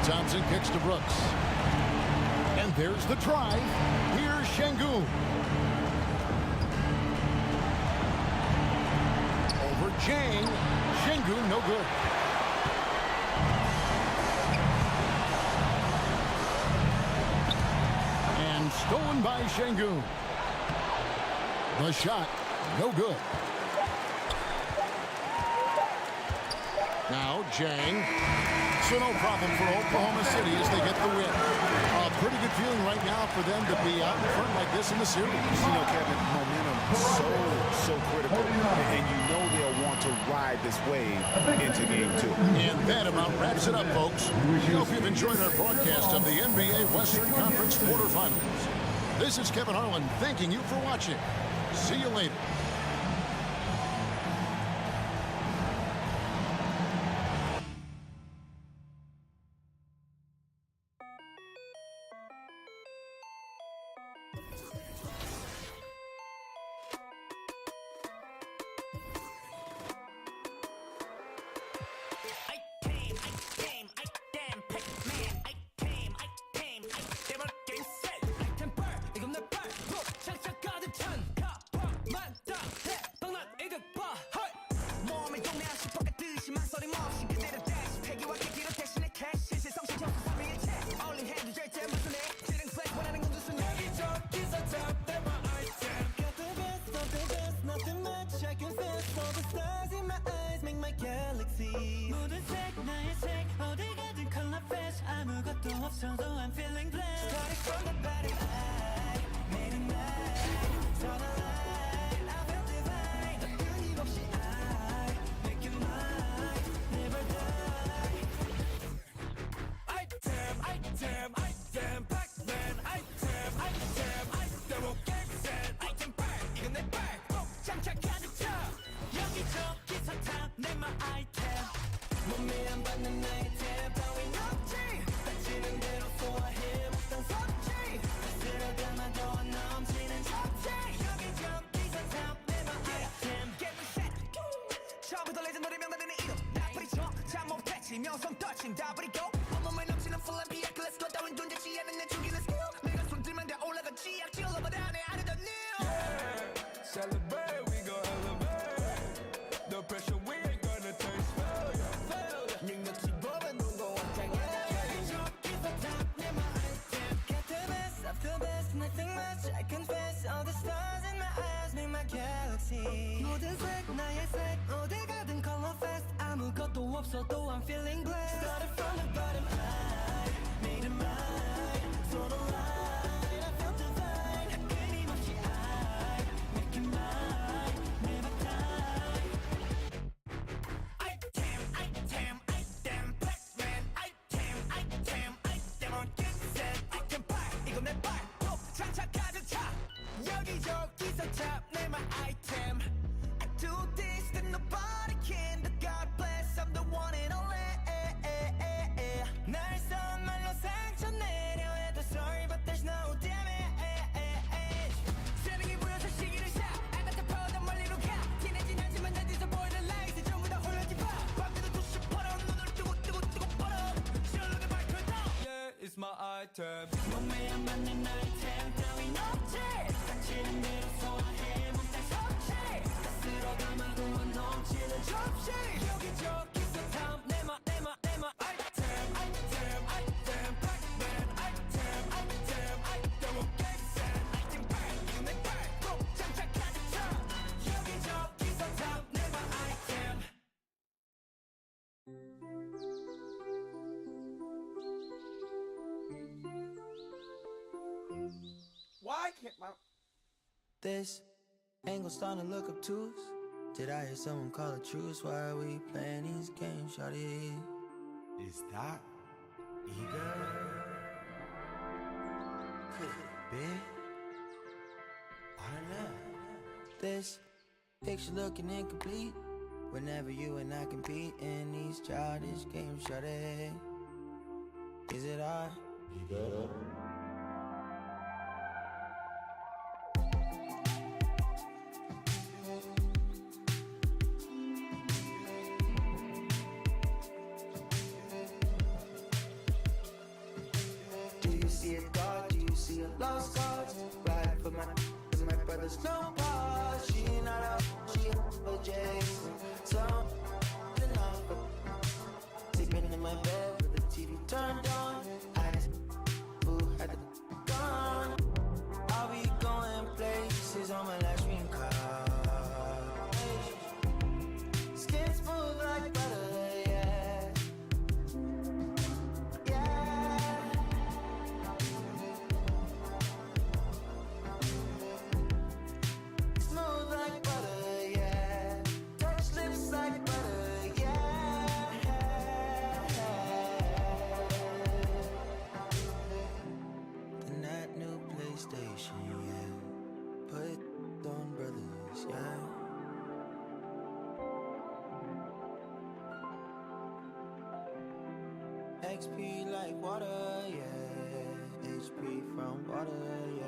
Thompson kicks to Brooks. And there's the drive. Here's Şengün. Over Jang. Şengün, no good. stolen by Şengün. The shot, no good. Now, Jang. So no problem for Oklahoma City as they get the win. A pretty good feeling right now for them to be out in front like this in the series. You know, Kevin, momentum so critical. And you know they'll want to ride this wave into game 2. And that about wraps it up, folks. We hope you've enjoyed our broadcast of the NBA Western Conference quarterfinals. This is Kevin Harlan thanking you for watching. See you later. I'm feeling blessed. Starting from the bottom, I made it mine. It's all alive, I feel divine. 끊임없이 I make it mine, never die. Item, Pac-Man. Item, 갱생. Item back, 이건 내 back. 꼭 장착 가득 차. 여기저기 사탕, 내 my item. 몸에 안 받는 나의 템 따윈 없지. 다치는 대로 소화해 먹던 섭지. 쓸어 담아도 넘치는 접지. 여기저기 사탕, 내 my item. Get me set. 처음부터 레전더리 명단되는 이름. 나 뿌리쳐, 잘 못했지. 명성 떨침 다 버리고. 온몸에 넘치는 full and 비약. Let's go 따윈 존재치 않은 내 죽이는 skill. 내가 손들면 다 올라가지. 악질러보다 내 아래던 new. Celebrate, we gon' elevate. No pressure, we ain't gonna taste failure. 능력치 보면 농구 원장이야. 여기저기 사탕, 내 my item. Get the best of the best, nothing much. I confess, all the stars in my eyes make my galaxy. 모든 색, 나의 색, 어디 가든 color fest. 아무것도 없어도 I'm feeling blessed. Started from the bottom, I made it mine. So the line, I felt divine. 끊임없이 I make it mine, never die. Item, Pac-Man. Item, 갱생. Item back, 이건 내 back. 꼭 장착 가득 차. 여기저기서 tap, 내 my item. I do this that nobody can. The God bless, I'm the one and only. 날 선말로 상처 내려 해도 sorry, but there's no damage. 세상이 보여줘 시기를 샷. I got the power, 더 멀리로 가. 티내진 않지만 난디서 보이는 lights 전부 다 홀려지 봐. 밤새도 두시 벌어. 눈을 뜨고 벌어. 시원하게 밝혀줘. Yeah, it's my item. 몸에 안 맞는 아이템 따윈 없지. 다치는 대로 소화해 먹다 섭지. 다 쓸어 담아도 안 넘치는 접시. 여기저기 사탕 내 my item. Pac-Man. Item, 갱생. Item back, 이건 내 back. 꼭 장착 가득 차. 여기저기 사탕 내 my item. Why can't my... This angle starting to look obtuse. Did I hear someone call a truce? Why are we playing these games, shawty? Is that Igor? Could it be? I don't know. This picture looking incomplete. Whenever you and I compete in these childish games, shawty. Is it I? Igor? Do you see a God? Do you see a lost cause? Right for my brother's no pause. She not out, she a Jason. So enough. Sleeping in my bed with the TV turned on. I just who had the gun. XP like water, yeah. HP from water, yeah.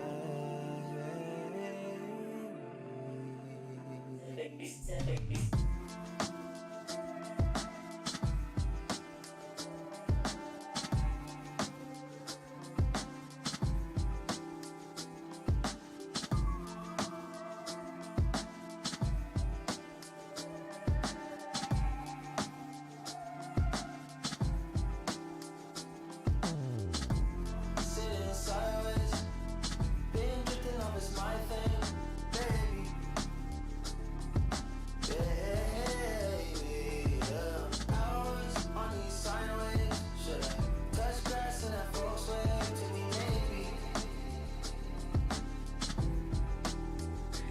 Sitting sideways, been drifting off is my thing, baby. Yeah. Hours on these sideways, should I touch grass in that Volkswagen to me maybe?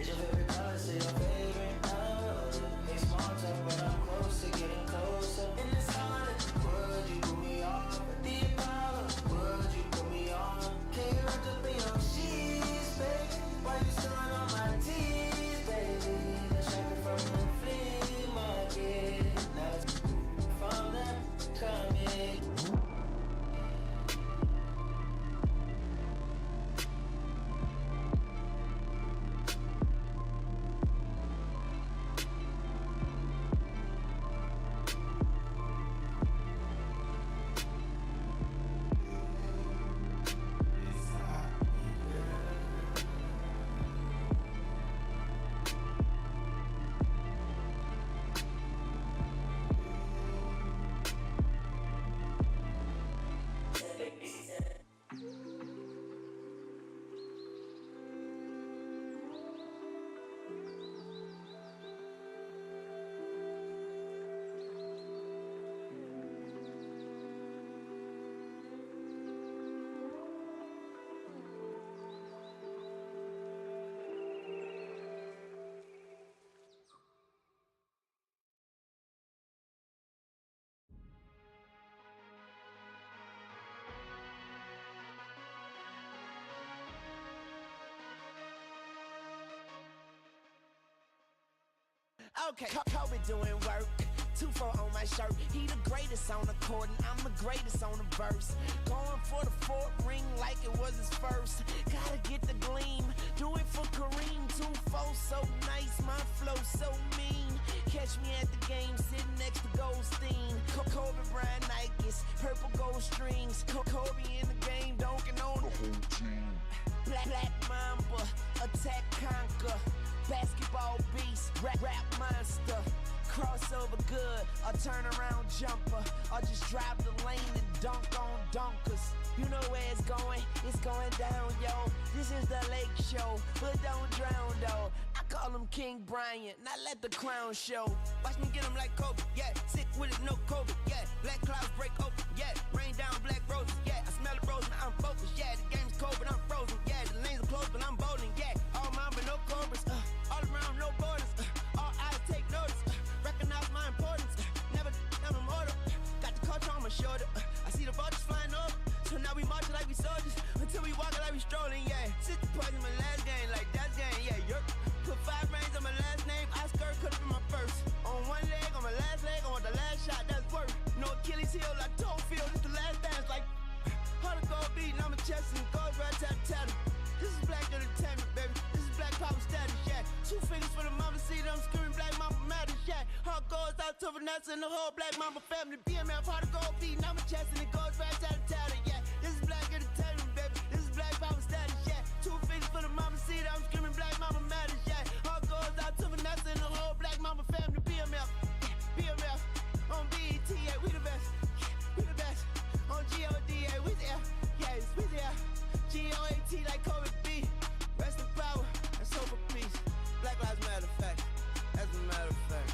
Is your favorite color, say your favorite color? Hey, small talk, but I'm close to getting closer. In this honor, would you put me off? The Apollo, would you put me on? Can you wrap up in your sheets, baby? Why you still on my teeth, baby? Let's check it from the flea market. Now it's from that coming. Okay, Kobe doing work. 2-4 on my shirt. He the greatest on the court, and I'm the greatest on the verse. Going for the fourth ring like it was his first. Gotta get the gleam. Do it for Kareem. 2-4 so nice, my flow so mean. Catch me at the game, sitting next to Goldstein. Kobe Bryant Nikes, purple gold strings. Kobe in the game, dunking on the whole team. Black Mamba, attack conquer. Basketball beast, rap monster. Crossover good, a turnaround jumper. Or just drive the lane and dunk on dunkers. You know where it's going down, yo. This is the Lake Show, but don't drown, though. I call him King Bryant, not let the crown show. Watch me get him like Kobe, yeah. Sick with it, no COVID, yeah. Black clouds break open, yeah. Rain down black roses, yeah. I smell the rose and I'm focused, yeah. The game's cold, but I'm frozen, yeah. The lanes are closed, but I'm bowling, yeah. All mine, but no cobras, all around, no borders. All eyes take notice, recognize my importance. Never mortal, got the culture on my shoulder. I see the vultures flying over, so now we marching like we soldiers. Until we walking like we strolling, yeah. 60 points in my last game, like that's game, yeah. Yep. Put 5 rings on my last name, Oscar could've been my first. On one leg, on my last leg, on the last shot, that's work. No Achilles heel, like toe field, it's the last dance, like hard to go beating on my chest and goes right tat. This is black entertainment, baby. This is black power status, yeah. 2 fingers for the mama, see them screaming black mama matters, yeah. Heart goes out to Vanessa and the whole black mama family. BMF, hard to go beating on my chest and it goes right tat, yeah. This is black entertainment, baby. This is black power status, yeah. 2 fingers for the mama, see them screaming black mama matters, yeah. Heart goes out to Vanessa and the whole black mama family. BMF, on BET, yeah, we the best, we the best. On GOD, yeah, we there, yes, we there. GOAT like Kobe B. Rest in power, that's hope for peace. Black Lives Matter, fact. As a matter of fact.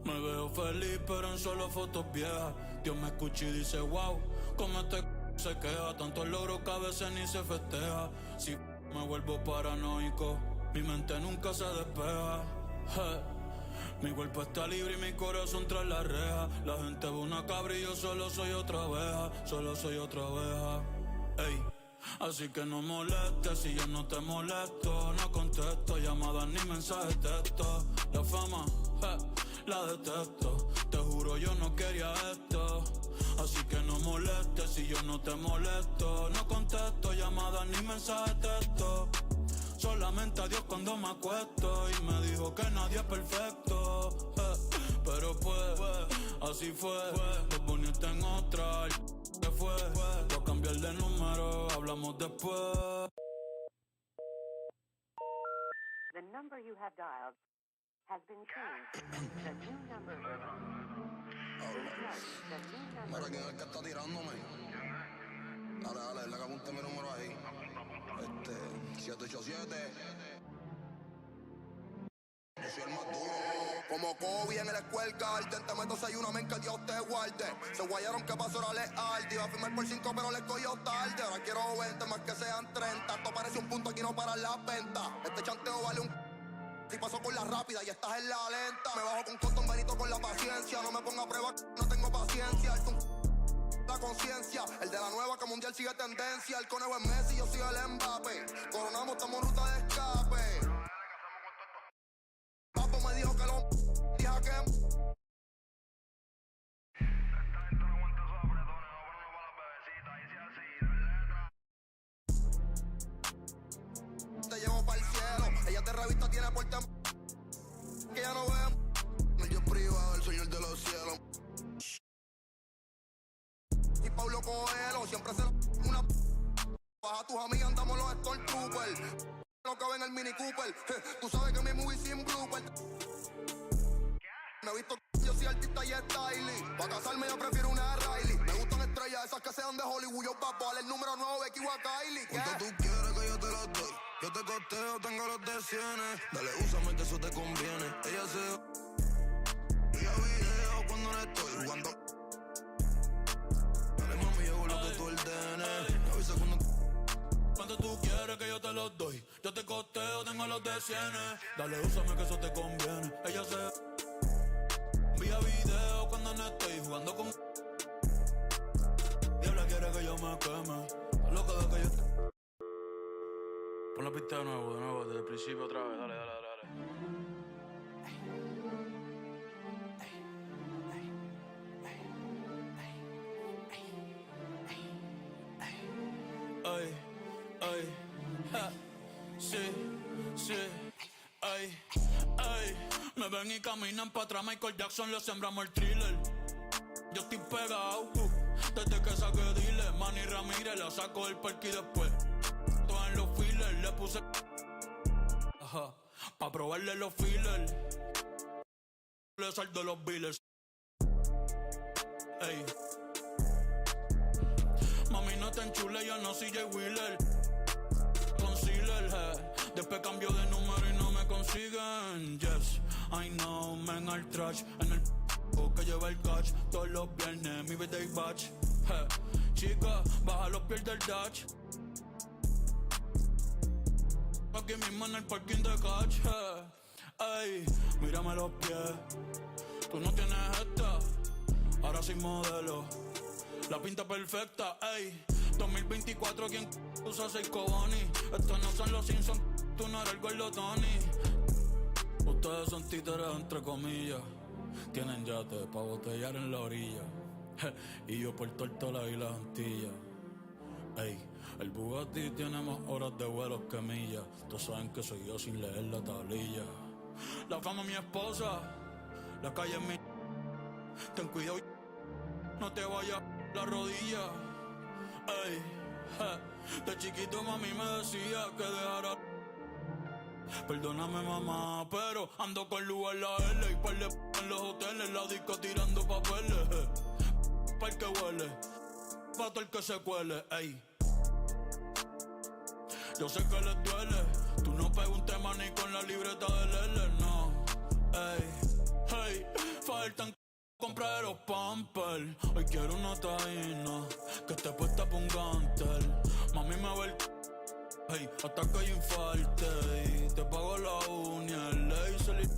Me veo feliz pero en solo fotos viejas. Dios me escucha y dice wow, como este se queja. Tantos logros que a veces ni se festeja. Si me vuelvo paranoico, mi mente nunca se despeja. Mi cuerpo está libre y mi corazón tras la reja. La gente ve una cabra y yo solo soy otra oveja. Solo soy otra oveja. Ey. Así que no molestes si yo no te molesto. No contesto llamadas ni mensajes de texto. La fama, la detesto. Te juro yo no quería esto. Así que no molestes si yo no te molesto. No contesto llamadas ni mensajes de texto. Solamente a Dios cuando me acuesto. Y me dijo que nadie es perfecto. Pero pues, así fue. Te poniste en otra. ¿Qué fue? Voy a cambiar de número, hablamos después. The number you have dialed has been changed. The new number Mira, ¿quién es el que está tirándome? Dale, le apunte mi número ahí. 787. Yo soy el más duro. Como Kobe en el escuelga, te meto 6-1, men, que Dios te guarde. Se guayaron que pasó era leal. Te iba a firmar por 5, pero les cogió tarde. Ahora quiero 20, más que sean 30. Esto parece un punto, aquí no paran las ventas. Este chanteo vale un... Si paso con la rápida y estás en la lenta. Me bajo con Cotton Benito con la paciencia. No me ponga a prueba, no tengo paciencia. La conciencia, el de la nueva que mundial sigue tendencia. El conejo es Messi, yo soy el Mbappé. Coronamos, estamos en ruta de escape. Papo me dijo que lo dije que te llevo para el cielo. Ella te revista, tiene porte que ya no vemos. El Dios privado, el señor de los cielos. Y Pablo Coelho siempre se una baja a tus amigas, andamos los Stormtroopers. Lo que ven el Mini Cooper. Tú sabes que mi movie sin blooper. Me he visto, yo soy artista y styling. Pa' casarme yo prefiero una Riley. Me gustan estrellas, esas que sean de Hollywood. Yo papo, el número 9, Becky o a Kylie. ¿Cuánto tú quieres que yo te lo doy? Yo te costeo, tengo los de cienes. Dale, úsame que eso te conviene. Ella se... Vía video cuando no estoy jugando. Dale, mami, yo hago lo que tú ordenes. Me avisa cuando... ¿Cuánto tú quieres que yo te los doy? Yo te costeo, tengo los de cienes. Dale, úsame que eso te conviene. Ella se... Vía video cuando no estoy jugando con... Diabla quiere que yo me queme. Está loca de que yo... Pon la pista de nuevo, desde el principio otra vez. Dale. Ay, ja, sí, ay. Me ven y caminan pa' atrás, Michael Jackson, le sembramos el thriller. Yo estoy pegado, desde que saqué dealer. Manny Ramírez, la saco del parque y después todo en los fillers, le puse pa' probarle los fillers. Le saldo los billers. Ey. Mami, no te enchule, yo no soy Jay Wheeler. Concealer, después cambio de número y no me consiguen. Yes, I know, men al trash. En el que lleva el catch. Todos los viernes, mi birthday batch. Chica, baja los pies del dash. Aquí mismo en el parking de catch. Ey, mírame los pies. Tú no tienes esta, ahora soy modelo. La pinta perfecta, ey. 2024, ¿quién usa 6 Cobani? Estos no son los Simpsons, tú no eres el gordo Tony. Ustedes son títeres entre comillas. Tienen yate pa' botellar en la orilla. Y yo por Tortola y las Antillas. Ey, el Bugatti tiene más horas de vuelos que millas. Todos saben que soy yo sin leer la tablilla. La fama es mi esposa, la calle es mi... Ten cuidado, no te vayas la rodilla. Ey, de chiquito mami me decía que dejara. Perdóname mamá, pero ando con luz en la L y par de en los hoteles, la disco tirando papeles. Pa'l que huele, pa' todo el que se cuele, ey. Yo sé que les duele, tú no pegas un tema ni con la libreta del L, no. Ey, verte compré los Pampers. Hoy quiero una taína que esté puesta pa' un gantel. Mami me ve el hey, hasta que yo infarte. Y te pago la uña, el laser.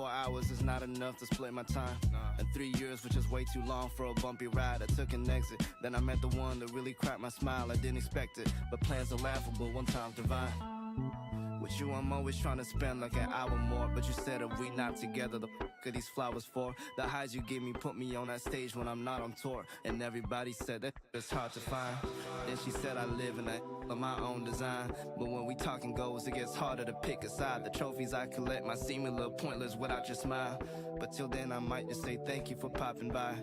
Hours is not enough to split my time. And 3 years was just way too long for a bumpy ride. I took an exit, then I met the one that really cracked my smile. I didn't expect it, but plans are laughable, one time's divine. With you, I'm always trying to spend like an hour more. But you said if we not together, the f*** are these flowers for? The highs you give me put me on that stage when I'm not on tour. And everybody said that it's hard to find. Then she said I live in that of my own design. But when we talking goals, it gets harder to pick a side. The trophies I collect might seem a little pointless without your smile. But till then, I might just say thank you for popping by.